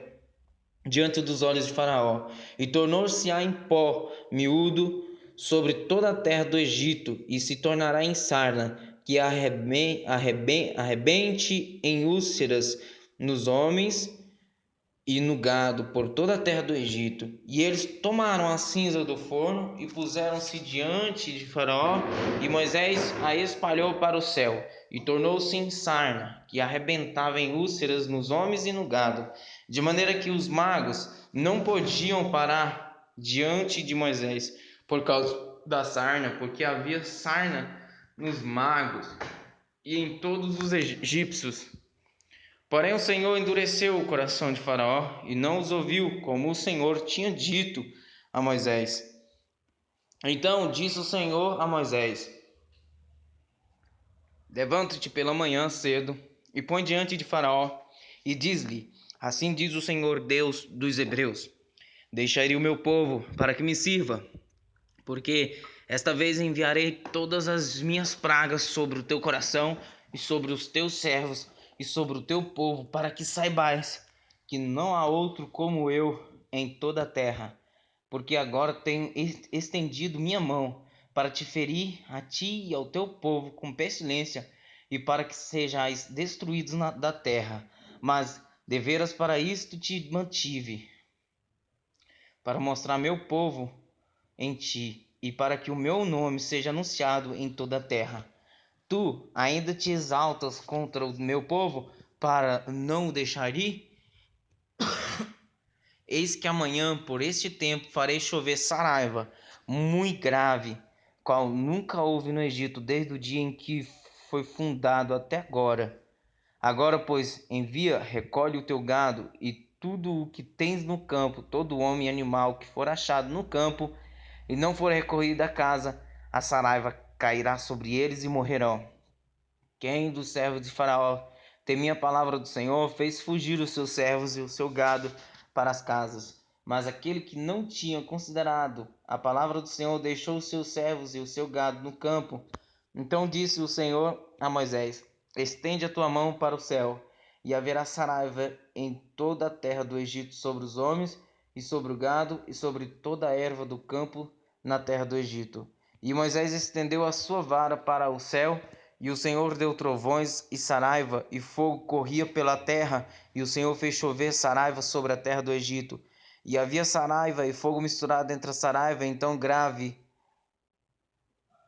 Speaker 2: diante dos olhos de Faraó. E tornou-se-á em pó miúdo sobre toda a terra do Egito, e se tornará em sarna, que arrebente em úlceras nos homens e no gado por toda a terra do Egito. E eles tomaram a cinza do forno e puseram-se diante de Faraó, e Moisés a espalhou para o céu, e tornou-se em sarna, que arrebentava em úlceras nos homens e no gado, de maneira que os magos não podiam parar diante de Moisés por causa da sarna, porque havia sarna nos magos e em todos os egípcios. Porém o Senhor endureceu o coração de Faraó e não os ouviu, como o Senhor tinha dito a Moisés. Então disse o Senhor a Moisés: levanta-te pela manhã cedo e põe diante de Faraó e diz-lhe: assim diz o Senhor Deus dos Hebreus: deixarei o meu povo para que me sirva, porque esta vez enviarei todas as minhas pragas sobre o teu coração e sobre os teus servos e sobre o teu povo, para que saibais que não há outro como eu em toda a terra, porque agora tenho estendido minha mão para te ferir a ti e ao teu povo com pestilência, e para que sejais destruídos da terra. Mas deveras para isto te mantive, para mostrar meu povo em ti, e para que o meu nome seja anunciado em toda a terra. Tu ainda te exaltas contra o meu povo para não o deixar ir? Eis que amanhã, por este tempo, farei chover saraiva, muito grave, qual nunca houve no Egito, desde o dia em que foi fundado até agora. Agora, pois, envia, recolhe o teu gado e tudo o que tens no campo, todo homem e animal que for achado no campo, e não for recolhido da casa, a saraiva cairá sobre eles e morrerão. Quem dos servos de Faraó temia a palavra do Senhor, fez fugir os seus servos e o seu gado para as casas. Mas aquele que não tinha considerado a palavra do Senhor deixou os seus servos e o seu gado no campo. Então disse o Senhor a Moisés: estende a tua mão para o céu, e haverá saraiva em toda a terra do Egito sobre os homens e sobre o gado e sobre toda a erva do campo na terra do Egito. E Moisés estendeu a sua vara para o céu, e o Senhor deu trovões e saraiva, e fogo corria pela terra, e o Senhor fez chover saraiva sobre a terra do Egito. E havia saraiva e fogo misturado entre a saraiva,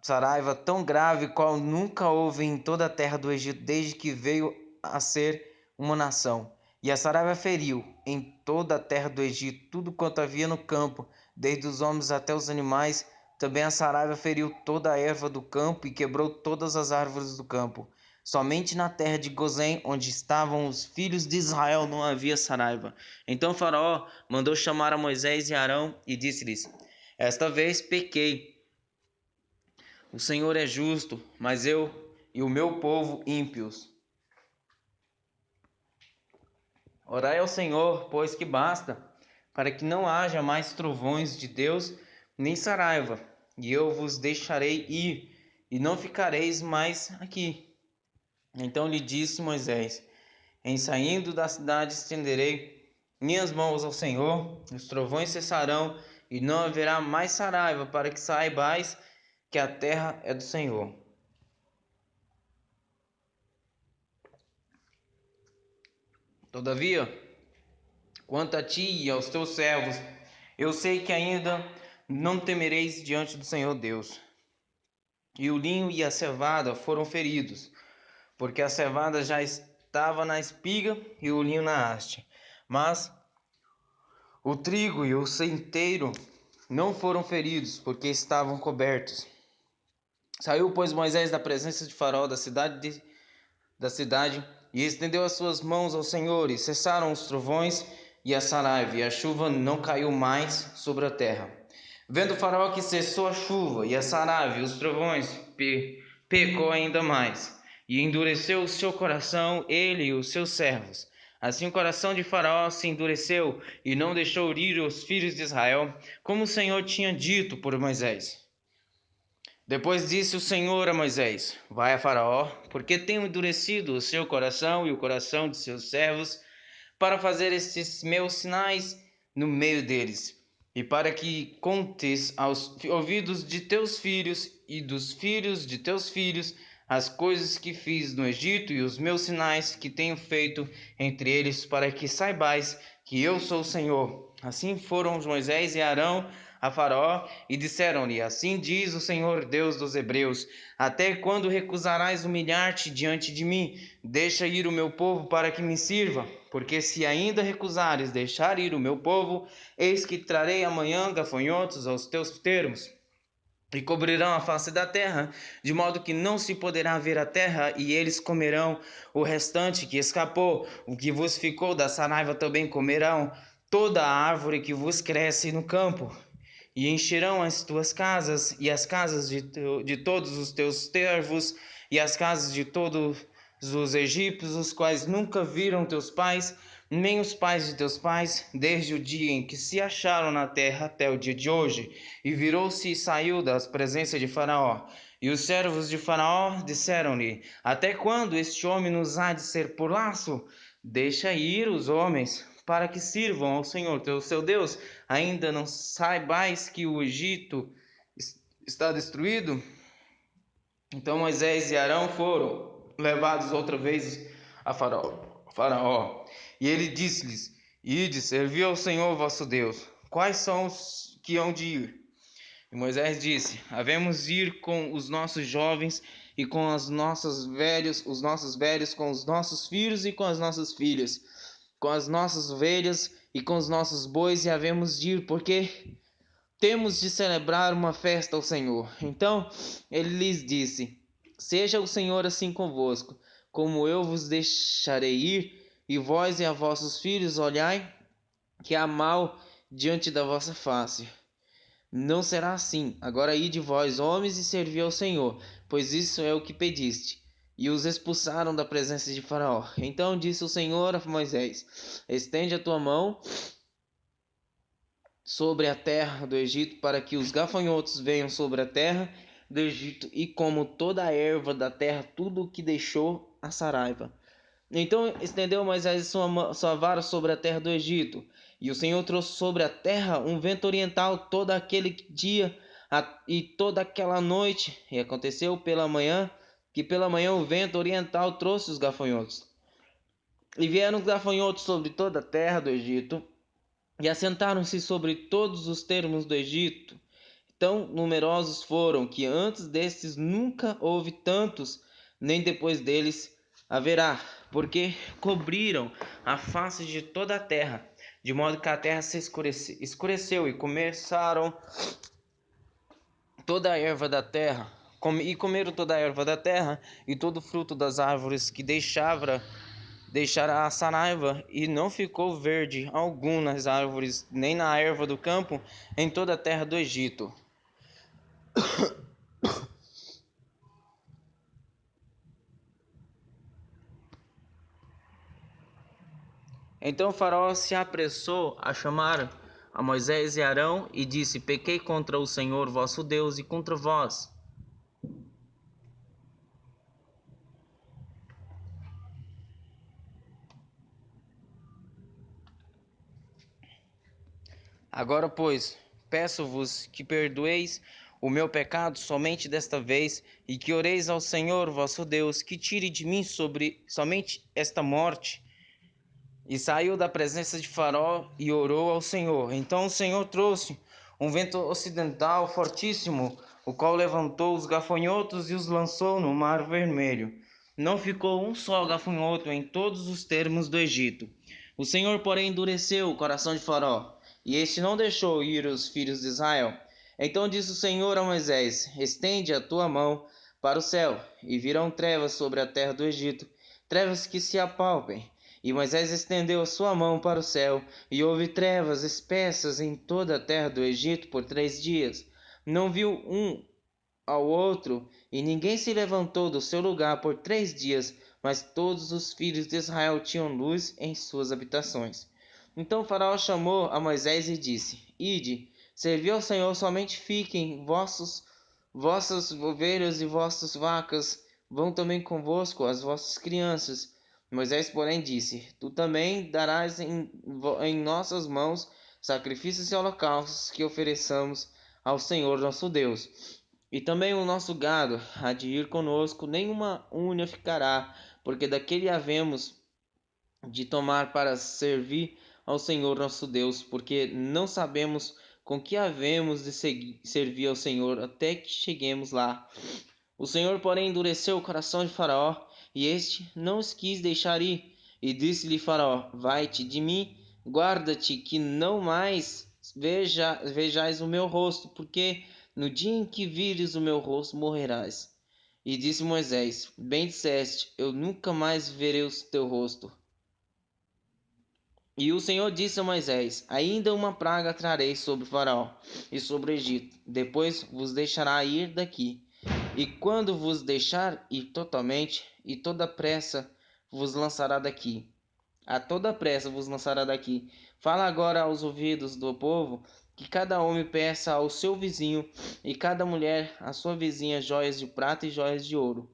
Speaker 2: saraiva tão grave qual nunca houve em toda a terra do Egito, desde que veio a ser uma nação. E a saraiva feriu em toda a terra do Egito tudo quanto havia no campo, desde os homens até os animais. Também a saraiva feriu toda a erva do campo e quebrou todas as árvores do campo. Somente na terra de Gozém, onde estavam os filhos de Israel, não havia saraiva. Então Faraó mandou chamar a Moisés e Arão e disse-lhes: esta vez pequei. O Senhor é justo, mas eu e o meu povo ímpios. Orai ao Senhor, pois que basta, para que não haja mais trovões de Deus, nem saraiva, e eu vos deixarei ir, e não ficareis mais aqui. Então lhe disse Moisés: em saindo da cidade estenderei minhas mãos ao Senhor, os trovões cessarão, e não haverá mais saraiva, para que saibais que a terra é do Senhor. Todavia, quanto a ti e aos teus servos, eu sei que ainda não temereis diante do Senhor Deus. E o linho e a cevada foram feridos, porque a cevada já estava na espiga e o linho na haste. Mas o trigo e o centeiro não foram feridos, porque estavam cobertos. Saiu, pois, Moisés da presença de Faraó da cidade e estendeu as suas mãos ao Senhor, e cessaram os trovões e a saraiva, e a chuva não caiu mais sobre a terra. Vendo Faraó que cessou a chuva e a saraiva e os trovões, pecou ainda mais, e endureceu o seu coração, ele e os seus servos. Assim o coração de Faraó se endureceu, e não deixou ir os filhos de Israel, como o Senhor tinha dito por Moisés. Depois disse o Senhor a Moisés: Vai a Faraó, porque tenho endurecido o seu coração e o coração de seus servos, para fazer estes meus sinais no meio deles, e para que contes aos ouvidos de teus filhos e dos filhos de teus filhos as coisas que fiz no Egito e os meus sinais que tenho feito entre eles, para que saibais que eu sou o Senhor. Assim foram Moisés e Arão a Faraó e disseram-lhe: Assim diz o Senhor Deus dos Hebreus: Até quando recusarás humilhar-te diante de mim? Deixa ir o meu povo para que me sirva. Porque se ainda recusares deixar ir o meu povo, eis que trarei amanhã gafanhotos aos teus termos, e cobrirão a face da terra, de modo que não se poderá ver a terra, e eles comerão o restante que escapou. O que vos ficou da saraiva também comerão, toda a árvore que vos cresce no campo. E encherão as tuas casas, e as casas de todos os teus servos, e as casas de todos os egípcios, os quais nunca viram teus pais, nem os pais de teus pais, desde o dia em que se acharam na terra até o dia de hoje. E virou-se e saiu das presenças de Faraó. E os servos de Faraó disseram-lhe: Até quando este homem nos há de ser por laço? Deixa ir os homens, para que sirvam ao Senhor teu seu Deus. Ainda não saibais que o Egito está destruído? Então Moisés e Arão foram levados outra vez a Faraó. E ele disse-lhes: Ide, servi ao Senhor vosso Deus. Quais são os que hão de ir? E Moisés disse: Havemos ir com os nossos jovens e com os nossos velhos com os nossos filhos e com as nossas filhas, com as nossas ovelhas e com os nossos bois, e havemos de ir, porque temos de celebrar uma festa ao Senhor. Então ele lhes disse: Seja o Senhor assim convosco, como eu vos deixarei ir, e vós e a vossos filhos olhai, que há mal diante da vossa face. Não será assim. Agora ide vós, homens, e servi ao Senhor, pois isso é o que pediste. E os expulsaram da presença de Faraó. Então disse o Senhor a Moisés: Estende a tua mão sobre a terra do Egito, para que os gafanhotos venham sobre a terra do Egito, e como toda a erva da terra, tudo o que deixou a saraiva. Então estendeu Moisés sua vara sobre a terra do Egito, e o Senhor trouxe sobre a terra um vento oriental todo aquele dia e toda aquela noite. E aconteceu que pela manhã o vento oriental trouxe os gafanhotos. E vieram os gafanhotos sobre toda a terra do Egito, e assentaram-se sobre todos os termos do Egito. Tão numerosos foram que antes destes nunca houve tantos, nem depois deles haverá, porque cobriram a face de toda a terra, de modo que a terra se escureceu, e começaram toda a erva da terra, comeram toda a erva da terra e todo o fruto das árvores que deixara a saraiva, e não ficou verde algum nas árvores, nem na erva do campo, em toda a terra do Egito. Então Faraó se apressou a chamar a Moisés e Arão e disse: Pequei contra o Senhor vosso Deus e contra vós. Agora, pois, peço-vos que perdoeis o meu pecado somente desta vez, e que oreis ao Senhor vosso Deus, que tire de mim somente esta morte. E saiu da presença de Faraó e orou ao Senhor. Então o Senhor trouxe um vento ocidental fortíssimo, o qual levantou os gafanhotos e os lançou no Mar Vermelho. Não ficou um só gafanhoto em todos os termos do Egito. O Senhor, porém, endureceu o coração de Faraó, e este não deixou ir os filhos de Israel. Então disse o Senhor a Moisés: Estende a tua mão para o céu, e virão trevas sobre a terra do Egito, trevas que se apalpem. E Moisés estendeu a sua mão para o céu, e houve trevas espessas em toda a terra do Egito por 3 dias. Não viu um ao outro, e ninguém se levantou do seu lugar por 3 dias, mas todos os filhos de Israel tinham luz em suas habitações. Então Faraó chamou a Moisés e disse: Ide, servi ao Senhor, somente fiquem vossas ovelhas e vossas vacas, vão também convosco as vossas crianças. Moisés, porém, disse: Tu também darás em nossas mãos sacrifícios e holocaustos que ofereçamos ao Senhor nosso Deus. E também o nosso gado há de ir conosco, nenhuma unha ficará, porque daquele havemos de tomar para servir ao Senhor nosso Deus, porque não sabemos com que havemos de servir ao Senhor até que cheguemos lá. O Senhor, porém, endureceu o coração de Faraó, e este não os quis deixar ir. E disse-lhe Faraó: Vai-te de mim, guarda-te que não mais vejais o meu rosto, porque no dia em que vires o meu rosto morrerás. E disse Moisés: Bem disseste, eu nunca mais verei o teu rosto. E o Senhor disse a Moisés: Ainda uma praga trarei sobre Faraó e sobre o Egito, depois vos deixará ir daqui. E quando vos deixar ir totalmente, e toda pressa vos lançará daqui. A toda pressa vos lançará daqui. Fala agora aos ouvidos do povo, que cada homem peça ao seu vizinho, e cada mulher à sua vizinha joias de prata e joias de ouro.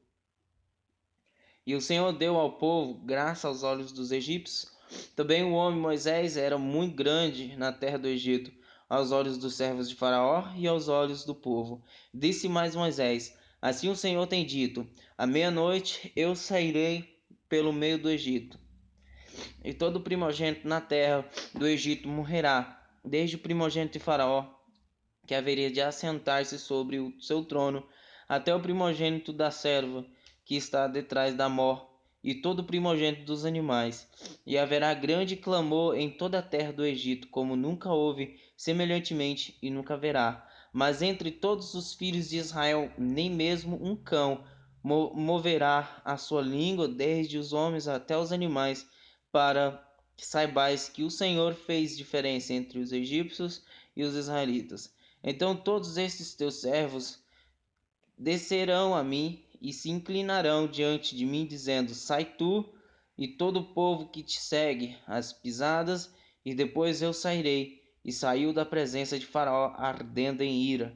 Speaker 2: E o Senhor deu ao povo graça aos olhos dos egípcios. Também o homem Moisés era muito grande na terra do Egito, aos olhos dos servos de Faraó e aos olhos do povo. Disse mais Moisés: Assim o Senhor tem dito: À meia-noite eu sairei pelo meio do Egito, e todo primogênito na terra do Egito morrerá, desde o primogênito de Faraó, que haveria de assentar-se sobre o seu trono, até o primogênito da serva, que está detrás da mor, e todo o primogênito dos animais. E haverá grande clamor em toda a terra do Egito, como nunca houve, semelhantemente, e nunca haverá. Mas entre todos os filhos de Israel, nem mesmo um cão moverá a sua língua, desde os homens até os animais, para que saibais que o Senhor fez diferença entre os egípcios e os israelitas. Então todos estes teus servos descerão a mim e se inclinarão diante de mim, dizendo: Sai tu e todo o povo que te segue as pisadas, e depois eu sairei. E saiu da presença de Faraó, ardendo em ira.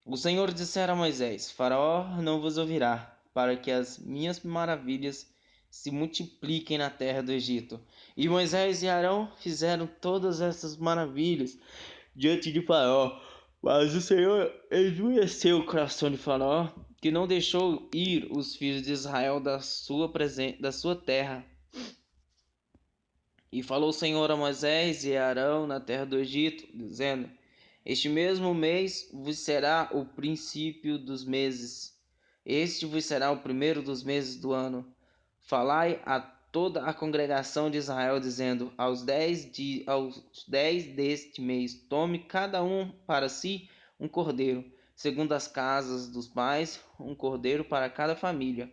Speaker 2: O Senhor dissera a Moisés: Faraó não vos ouvirá, para que as minhas maravilhas se multipliquem na terra do Egito. E Moisés e Arão fizeram todas essas maravilhas diante de Faraó. Mas o Senhor endureceu o coração de Faraó, que não deixou ir os filhos de Israel da sua terra. E falou o Senhor a Moisés e a Arão na terra do Egito, dizendo: Este mesmo mês vos será o princípio dos meses. Este vos será o primeiro dos meses do ano. Falai a toda a congregação de Israel, dizendo: aos 10 deste mês, tome cada um para si um cordeiro, segundo as casas dos pais, um cordeiro para cada família.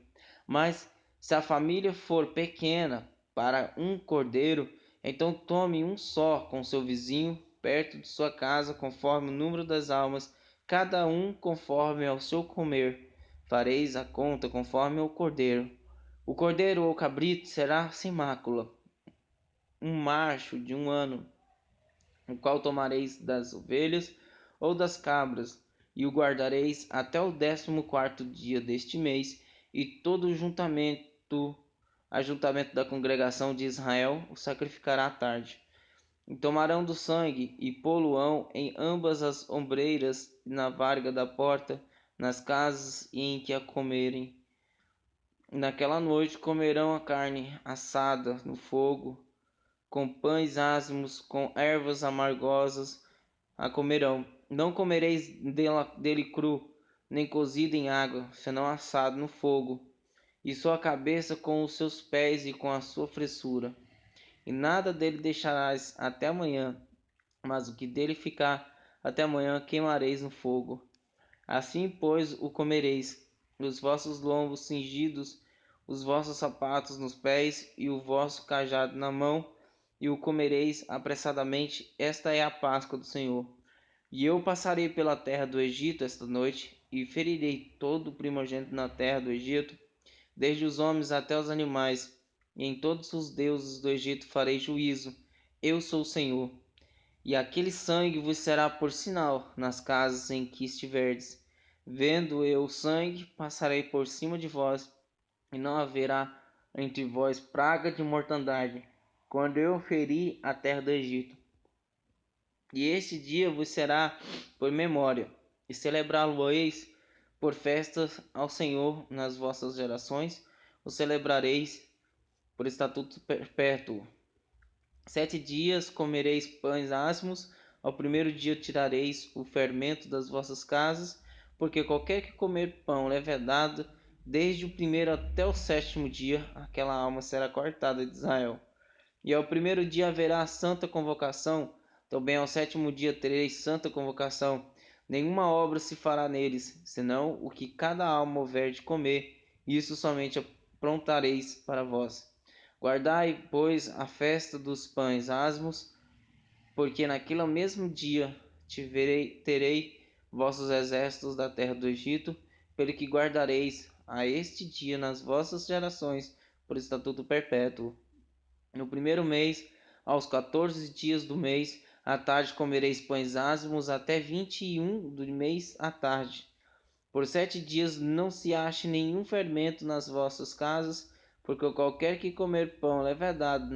Speaker 2: Mas se a família for pequena para um cordeiro, então tome um só com seu vizinho, perto de sua casa, conforme o número das almas, cada um conforme ao seu comer. Fareis a conta conforme o cordeiro. O cordeiro ou cabrito será sem mácula, um macho de 1 ano, o qual tomareis das ovelhas ou das cabras, e o guardareis até o 14º dia deste mês, e todo o ajuntamento da congregação de Israel o sacrificará à tarde. E tomarão do sangue e pô-lo-ão em ambas as ombreiras e na varga da porta, nas casas em que a comerem. Naquela noite comerão a carne assada no fogo, com pães ázimos, com ervas amargosas,
Speaker 1: a comerão. Não comereis dele cru, nem cozido em água, senão assado no fogo, e sua cabeça com os seus pés e com a sua fressura. E nada dele deixarás até amanhã, mas o que dele ficar até amanhã queimareis no fogo. Assim, pois, o comereis, os vossos lombos cingidos, os vossos sapatos nos pés e o vosso cajado na mão, e o comereis apressadamente. Esta é a Páscoa do Senhor. E eu passarei pela terra do Egito esta noite, e ferirei todo o primogênito na terra do Egito, desde os homens até os animais, e em todos os deuses do Egito farei juízo. Eu sou o Senhor. E aquele sangue vos será por sinal nas casas em que estiverdes. Vendo eu o sangue, passarei por cima de vós, e não haverá entre vós praga de mortandade, quando eu ferir a terra do Egito. E este dia vos será por memória, e celebrá-lo-eis por festas ao Senhor nas vossas gerações, o celebrareis por estatuto perpétuo. 7 dias comereis pães asmos, ao primeiro dia tirareis o fermento das vossas casas, porque qualquer que comer pão levedado, desde o primeiro até o 7º dia, aquela alma será cortada de Israel. E ao primeiro dia haverá santa convocação, também ao 7º dia tereis santa convocação. Nenhuma obra se fará neles, senão o que cada alma houver de comer, isso somente aprontareis para vós. Guardai, pois, a festa dos pães asmos, porque naquele mesmo dia terei vossos exércitos da terra do Egito, pelo que guardareis a este dia nas vossas gerações, por estatuto perpétuo. No primeiro mês, aos 14 dias do mês, à tarde comereis pães asmos até 21 do mês à tarde. Por 7 dias não se ache nenhum fermento nas vossas casas, porque qualquer que comer pão levedado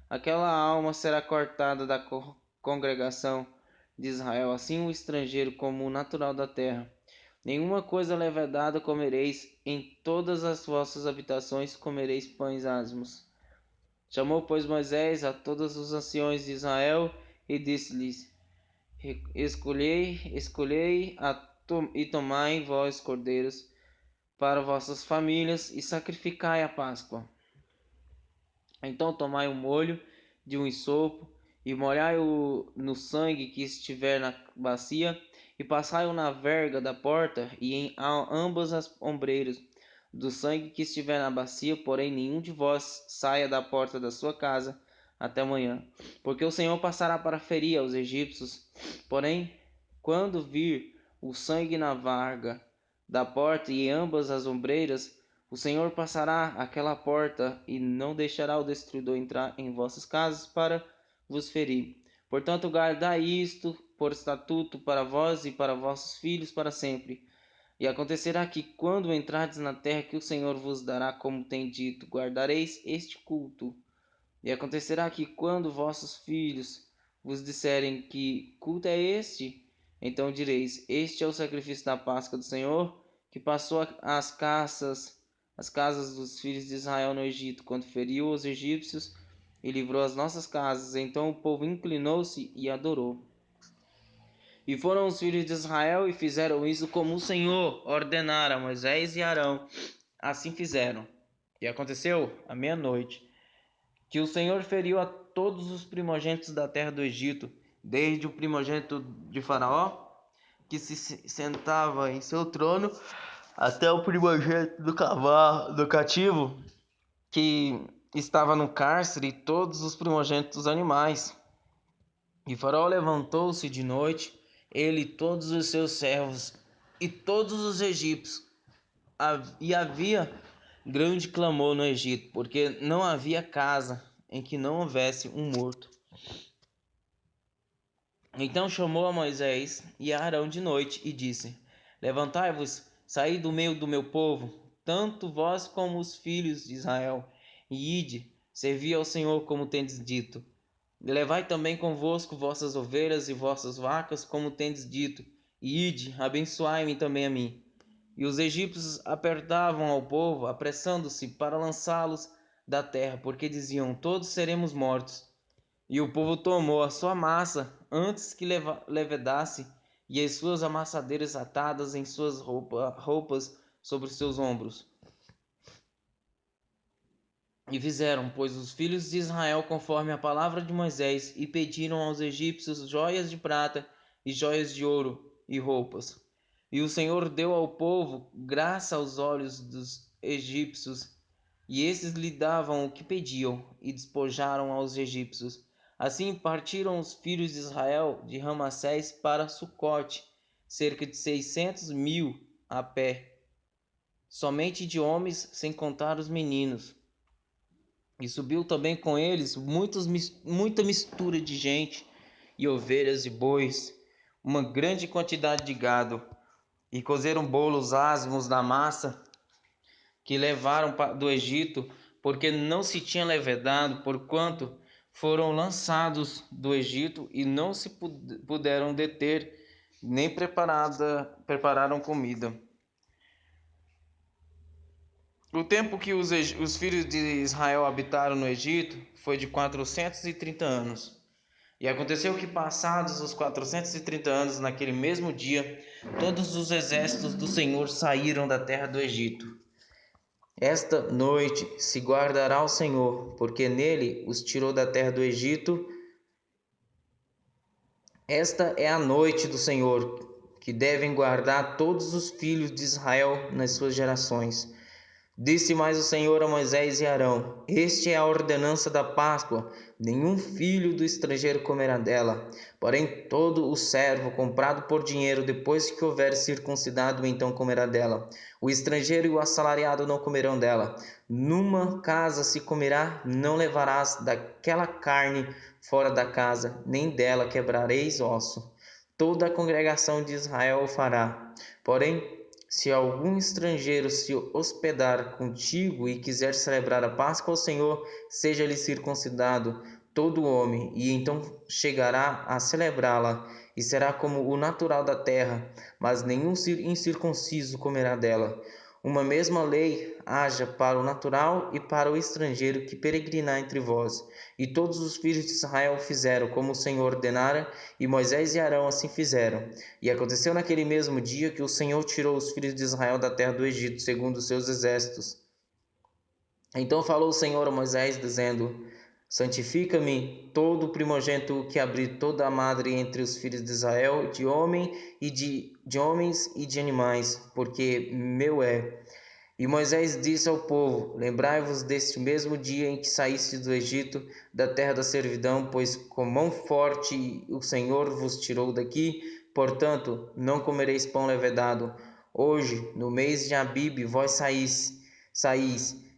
Speaker 1: aquela alma será cortada da congregação de Israel, assim o estrangeiro como o natural da terra. Nenhuma coisa levedada comereis, em todas as vossas habitações comereis pães asmos. Chamou, pois, Moisés a todos os anciões de Israel e disse-lhes: Escolhei e tomai vós cordeiros para vossas famílias e sacrificai a Páscoa. Então tomai o molho de um hisopo e molhai-o no sangue que estiver na bacia e passai-o na verga da porta e em ambas as ombreiras do sangue que estiver na bacia, porém nenhum de vós saia da porta da sua casa até amanhã, porque o Senhor passará para ferir aos egípcios. Porém, quando vir o sangue na varga da porta e em ambas as ombreiras, o Senhor passará aquela porta e não deixará o destruidor entrar em vossas casas para vos ferir. Portanto, guardai isto por estatuto para vós e para vossos filhos para sempre. E acontecerá que, quando entrardes na terra que o Senhor vos dará, como tem dito, guardareis este culto. E acontecerá que, quando vossos filhos vos disserem: que culto é este? Então direis: este é o sacrifício da Páscoa do Senhor, que passou as casas dos filhos de Israel no Egito, quando feriu os egípcios e livrou as nossas casas. Então o povo inclinou-se e adorou. E foram os filhos de Israel e fizeram isso como o Senhor ordenara a Moisés e Arão. Assim fizeram. E aconteceu, à meia-noite, que o Senhor feriu a todos os primogênitos da terra do Egito, desde o primogênito de Faraó, que se sentava em seu trono, até o primogênito do cativo, que estava no cárcere, e todos os primogênitos dos animais. E Faraó levantou-se de noite, ele e todos os seus servos, e todos os egípcios. E havia grande clamor no Egito, porque não havia casa em que não houvesse um morto. Então chamou a Moisés e a Arão de noite e disse: Levantai-vos, saí do meio do meu povo, tanto vós como os filhos de Israel, e ide, servi ao Senhor como tendes dito. Levai também convosco vossas ovelhas e vossas vacas, como tendes dito, e ide, abençoai-me também a mim. E os egípcios apertavam ao povo, apressando-se para lançá-los da terra, porque diziam: todos seremos mortos. E o povo tomou a sua massa antes que levedasse, e as suas amassadeiras atadas em suas roupas sobre seus ombros. E fizeram, pois, os filhos de Israel conforme a palavra de Moisés, e pediram aos egípcios joias de prata e joias de ouro e roupas. E o Senhor deu ao povo graça aos olhos dos egípcios, e esses lhe davam o que pediam, e despojaram aos egípcios. Assim partiram os filhos de Israel de Ramassés para Sucote, cerca de 600.000 a pé, somente de homens, sem contar os meninos. E subiu também com eles muita mistura de gente, e ovelhas e bois, uma grande quantidade de gado. E cozeram bolos asmos da massa que levaram do Egito, porque não se tinha levedado, porquanto foram lançados do Egito e não se puderam deter, nem prepararam comida. O tempo que os filhos de Israel habitaram no Egito foi de 430 anos. E aconteceu que, passados os 430 anos, naquele mesmo dia, todos os exércitos do Senhor saíram da terra do Egito. Esta noite se guardará o Senhor, porque nele os tirou da terra do Egito. Esta é a noite do Senhor, que devem guardar todos os filhos de Israel nas suas gerações. Disse mais o Senhor a Moisés e Arão: Este é a ordenança da Páscoa. Nenhum filho do estrangeiro comerá dela. Porém, todo o servo comprado por dinheiro, depois que houver circuncidado, então comerá dela. O estrangeiro e o assalariado não comerão dela. Numa casa se comerá, não levarás daquela carne fora da casa, nem dela quebrareis osso. Toda a congregação de Israel o fará. Porém, se algum estrangeiro se hospedar contigo e quiser celebrar a Páscoa ao Senhor, seja-lhe circuncidado todo homem, e então chegará a celebrá-la, e será como o natural da terra, mas nenhum incircunciso comerá dela. Uma mesma lei haja para o natural e para o estrangeiro que peregrinar entre vós. E todos os filhos de Israel fizeram como o Senhor ordenara, e Moisés e Arão assim fizeram. E aconteceu naquele mesmo dia que o Senhor tirou os filhos de Israel da terra do Egito, segundo os seus exércitos. Então falou o Senhor a Moisés, dizendo: Santifica-me todo o primogênito que abrir toda a madre entre os filhos de Israel, de homens e de animais, porque meu é. E Moisés disse ao povo: Lembrai-vos deste mesmo dia em que saístes do Egito, da terra da servidão, pois com mão forte o Senhor vos tirou daqui. Portanto, não comereis pão levedado. Hoje, no mês de Abibe, vós saís.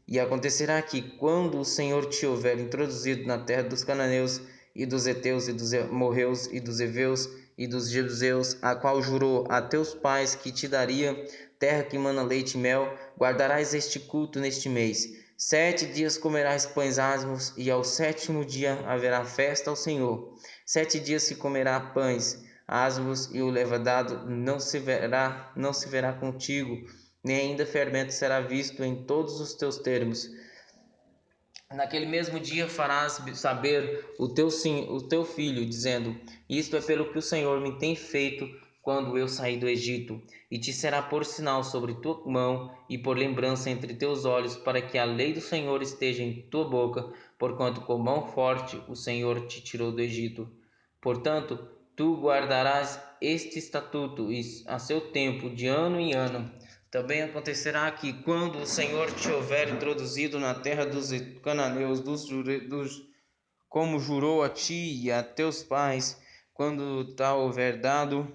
Speaker 1: E acontecerá que, quando o Senhor te houver introduzido na terra dos cananeus, e dos heteus, e dos amorreus, e dos heveus, e dos jebuseus, a qual jurou a teus pais que te daria, terra que mana leite e mel, guardarás este culto neste mês. 7 dias comerás pães asmos, e ao 7º dia haverá festa ao Senhor. 7 dias se comerá pães asmos, e o levedado não se verá contigo, nem ainda fermento será visto em todos os teus termos. Naquele mesmo dia farás saber o teu filho, dizendo: Isto é pelo que o Senhor me tem feito quando eu saí do Egito. E te será por sinal sobre tua mão e por lembrança entre teus olhos, para que a lei do Senhor esteja em tua boca, porquanto com mão forte o Senhor te tirou do Egito. Portanto, tu guardarás este estatuto a seu tempo, de ano em ano. Também acontecerá que, quando o Senhor te houver introduzido na terra dos cananeus, como jurou a ti e a teus pais, quando tal houver dado,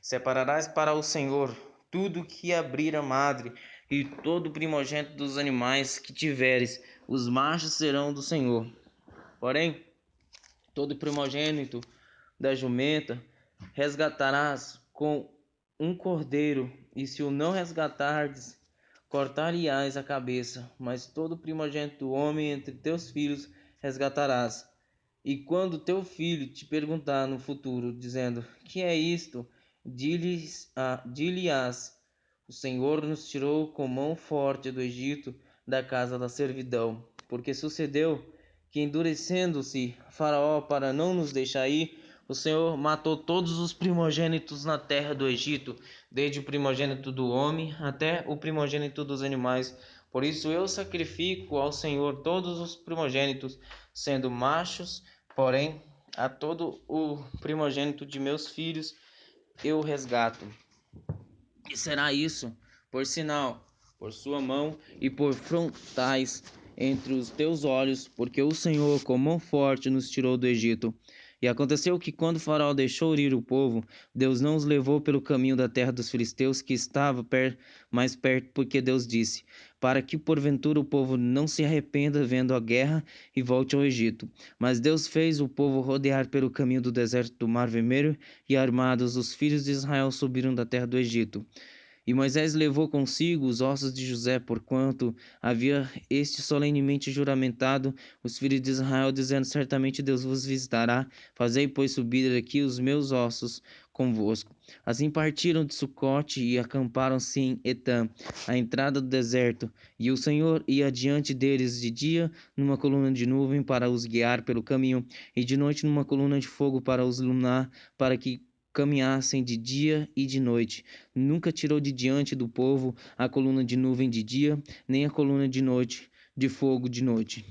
Speaker 1: separarás para o Senhor tudo que abrir a madre, e todo primogênito dos animais que tiveres, os machos serão do Senhor. Porém, todo primogênito da jumenta resgatarás com um cordeiro, e se o não resgatardes, cortar-lhe-ás a cabeça. Mas todo primogênito do homem entre teus filhos resgatarás. E quando teu filho te perguntar no futuro, dizendo: Que é isto? Dir-lhe-ás: O Senhor nos tirou com mão forte do Egito, da casa da servidão. Porque sucedeu que, endurecendo-se Faraó para não nos deixar ir, O Senhor matou todos os primogênitos na terra do Egito, desde o primogênito do homem até o primogênito dos animais. Por isso eu sacrifico ao Senhor todos os primogênitos, sendo machos, porém a todo o primogênito de meus filhos eu resgato. E será isso por sinal, por sua mão e por frontais entre os teus olhos, porque o Senhor com mão forte nos tirou do Egito. E aconteceu que quando Faraó deixou ir o povo, Deus não os levou pelo caminho da terra dos filisteus, que estava mais perto, porque Deus disse, para que porventura o povo não se arrependa vendo a guerra e volte ao Egito. Mas Deus fez o povo rodear pelo caminho do deserto do Mar Vermelho, e armados os filhos de Israel subiram da terra do Egito. E Moisés levou consigo os ossos de José, porquanto havia este solenemente juramentado os filhos de Israel, dizendo, certamente Deus vos visitará, fazei, pois, subir aqui os meus ossos convosco. Assim partiram de Sucote e acamparam-se em Etã, à entrada do deserto, e o Senhor ia adiante deles de dia numa coluna de nuvem para os guiar pelo caminho, e de noite numa coluna de fogo para os iluminar, para que caminhassem de dia e de noite. Nunca tirou de diante do povo a coluna de nuvem de dia, nem a coluna de noite, de fogo de noite.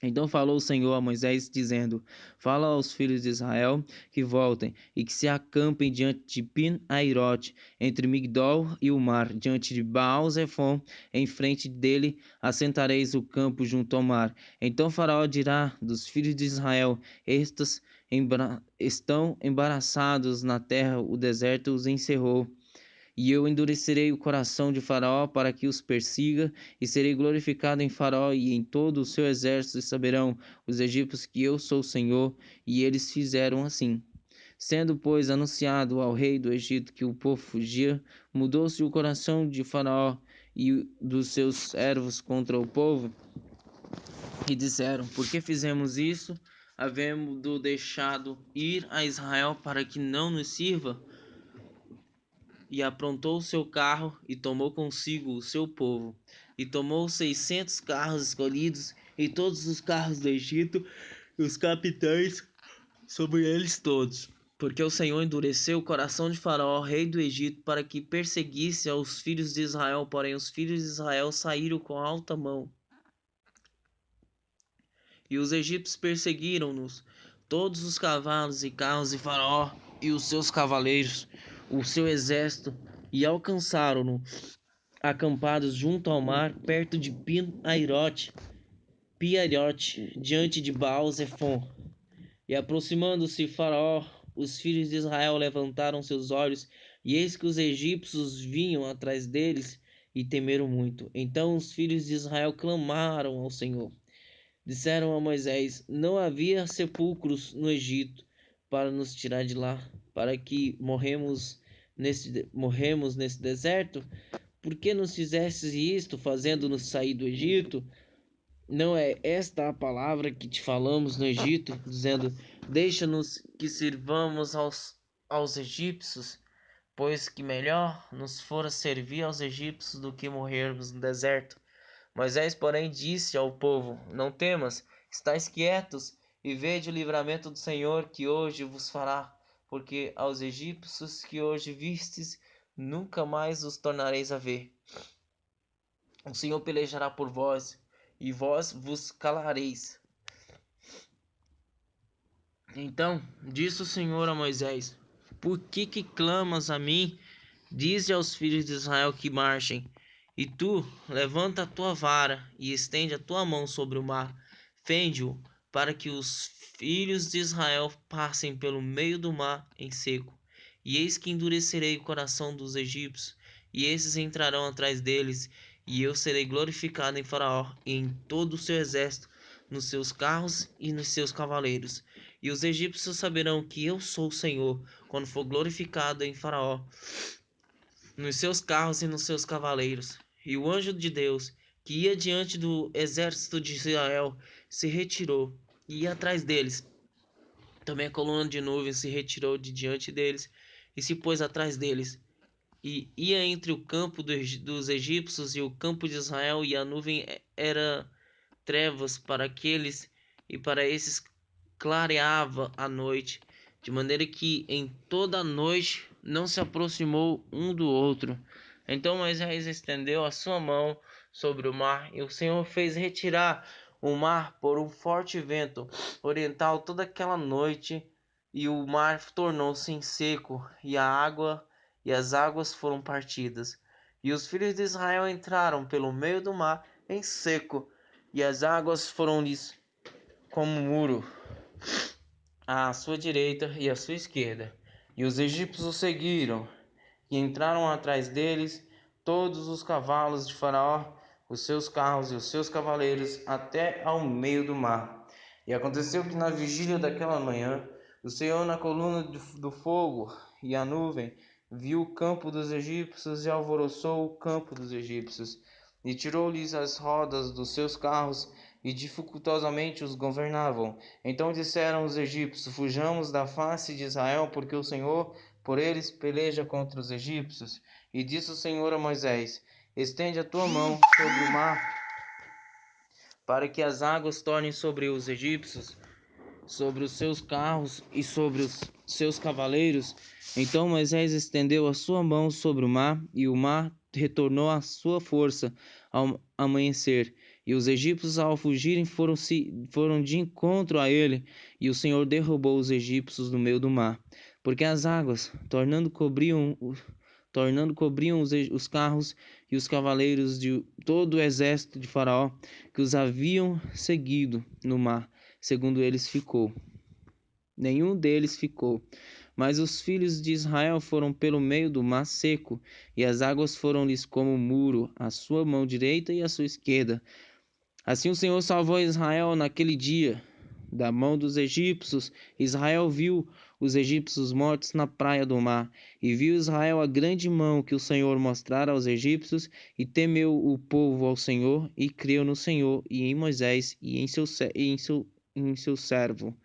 Speaker 1: Então falou o Senhor a Moisés, dizendo, fala aos filhos de Israel que voltem e que se acampem diante de Pin-Airote, entre Migdol e o mar, diante de Baal-Zefon, em frente dele assentareis o campo junto ao mar. Então Faraó dirá dos filhos de Israel, estes estão embaraçados na terra, o deserto os encerrou. E eu endurecerei o coração de Faraó para que os persiga, e serei glorificado em Faraó e em todo o seu exército, e saberão os egípcios que eu sou o Senhor. E eles fizeram assim. Sendo, pois, anunciado ao rei do Egito que o povo fugia, mudou-se o coração de Faraó e dos seus servos contra o povo, e disseram, por que fizemos isso? Havemos-do deixado ir a Israel para que não nos sirva? E aprontou o seu carro, e tomou consigo o seu povo, e tomou 600 carros escolhidos, e todos os carros do Egito, e os capitães sobre eles todos. Porque o Senhor endureceu o coração de Faraó, rei do Egito, para que perseguisse aos filhos de Israel, porém os filhos de Israel saíram com alta mão. E os egípcios perseguiram-nos, todos os cavalos e carros de Faraó, e os seus cavaleiros, o seu exército, e alcançaram-no, acampados junto ao mar, perto de Pin-Airote, diante de Baal-Zefon. E aproximando-se Faraó, os filhos de Israel levantaram seus olhos, e eis que os egípcios vinham atrás deles, e temeram muito. Então os filhos de Israel clamaram ao Senhor. Disseram a Moisés, não havia sepulcros no Egito para nos tirar de lá, para que morremos nesse deserto? Por que nos fizestes isto, fazendo-nos sair do Egito? Não é esta a palavra que te falamos no Egito, dizendo, deixa-nos que sirvamos aos egípcios, pois que melhor nos fora servir aos egípcios do que morrermos no deserto. Moisés, porém, disse ao povo, não temas, estáis quietos, e vede o livramento do Senhor que hoje vos fará, porque aos egípcios que hoje vistes, nunca mais os tornareis a ver. O Senhor pelejará por vós, e vós vos calareis. Então disse o Senhor a Moisés, por que clamas a mim? Dize aos filhos de Israel que marchem. E tu, levanta a tua vara e estende a tua mão sobre o mar, fende-o, para que os filhos de Israel passem pelo meio do mar em seco. E eis que endurecerei o coração dos egípcios, e esses entrarão atrás deles, e eu serei glorificado em Faraó e em todo o seu exército, nos seus carros e nos seus cavaleiros. E os egípcios saberão que eu sou o Senhor, quando for glorificado em Faraó, nos seus carros e nos seus cavaleiros. E o anjo de Deus, que ia diante do exército de Israel, se retirou e ia atrás deles. Também a coluna de nuvem se retirou de diante deles e se pôs atrás deles. E ia entre o campo dos egípcios e o campo de Israel, e a nuvem era trevas para aqueles e para esses clareava a noite, de maneira que em toda a noite não se aproximou um do outro. Então Moisés estendeu a sua mão sobre o mar, e o Senhor fez retirar o mar por um forte vento oriental toda aquela noite, e o mar tornou-se em seco, e as águas foram partidas. E os filhos de Israel entraram pelo meio do mar em seco, e as águas foram-lhes como muro à sua direita e à sua esquerda. E os egípcios os seguiram, e entraram atrás deles todos os cavalos de Faraó, os seus carros e os seus cavaleiros, até ao meio do mar. E aconteceu que na vigília daquela manhã, o Senhor na coluna do fogo e a nuvem viu o campo dos egípcios e alvoroçou o campo dos egípcios, e tirou-lhes as rodas dos seus carros, e dificultosamente os governavam. Então disseram os egípcios: fujamos da face de Israel, porque o Senhor por eles peleja contra os egípcios. E disse o Senhor a Moisés: estende a tua mão sobre o mar, para que as águas tornem sobre os egípcios, sobre os seus carros e sobre os seus cavaleiros. Então Moisés estendeu a sua mão sobre o mar, e o mar retornou à sua força ao amanhecer. E os egípcios, ao fugirem, foram de encontro a ele, e o Senhor derrubou os egípcios no meio do mar, porque as águas, tornando cobriam os carros e os cavaleiros de todo o exército de Faraó, que os haviam seguido no mar. Segundo eles ficou. Nenhum deles ficou. Mas os filhos de Israel foram pelo meio do mar seco, e as águas foram-lhes como muro, à sua mão direita e à sua esquerda. Assim o Senhor salvou Israel naquele dia da mão dos egípcios. Israel viu os egípcios mortos na praia do mar, e viu Israel a grande mão que o Senhor mostrara aos egípcios, e temeu o povo ao Senhor, e creu no Senhor e em Moisés e em seu servo.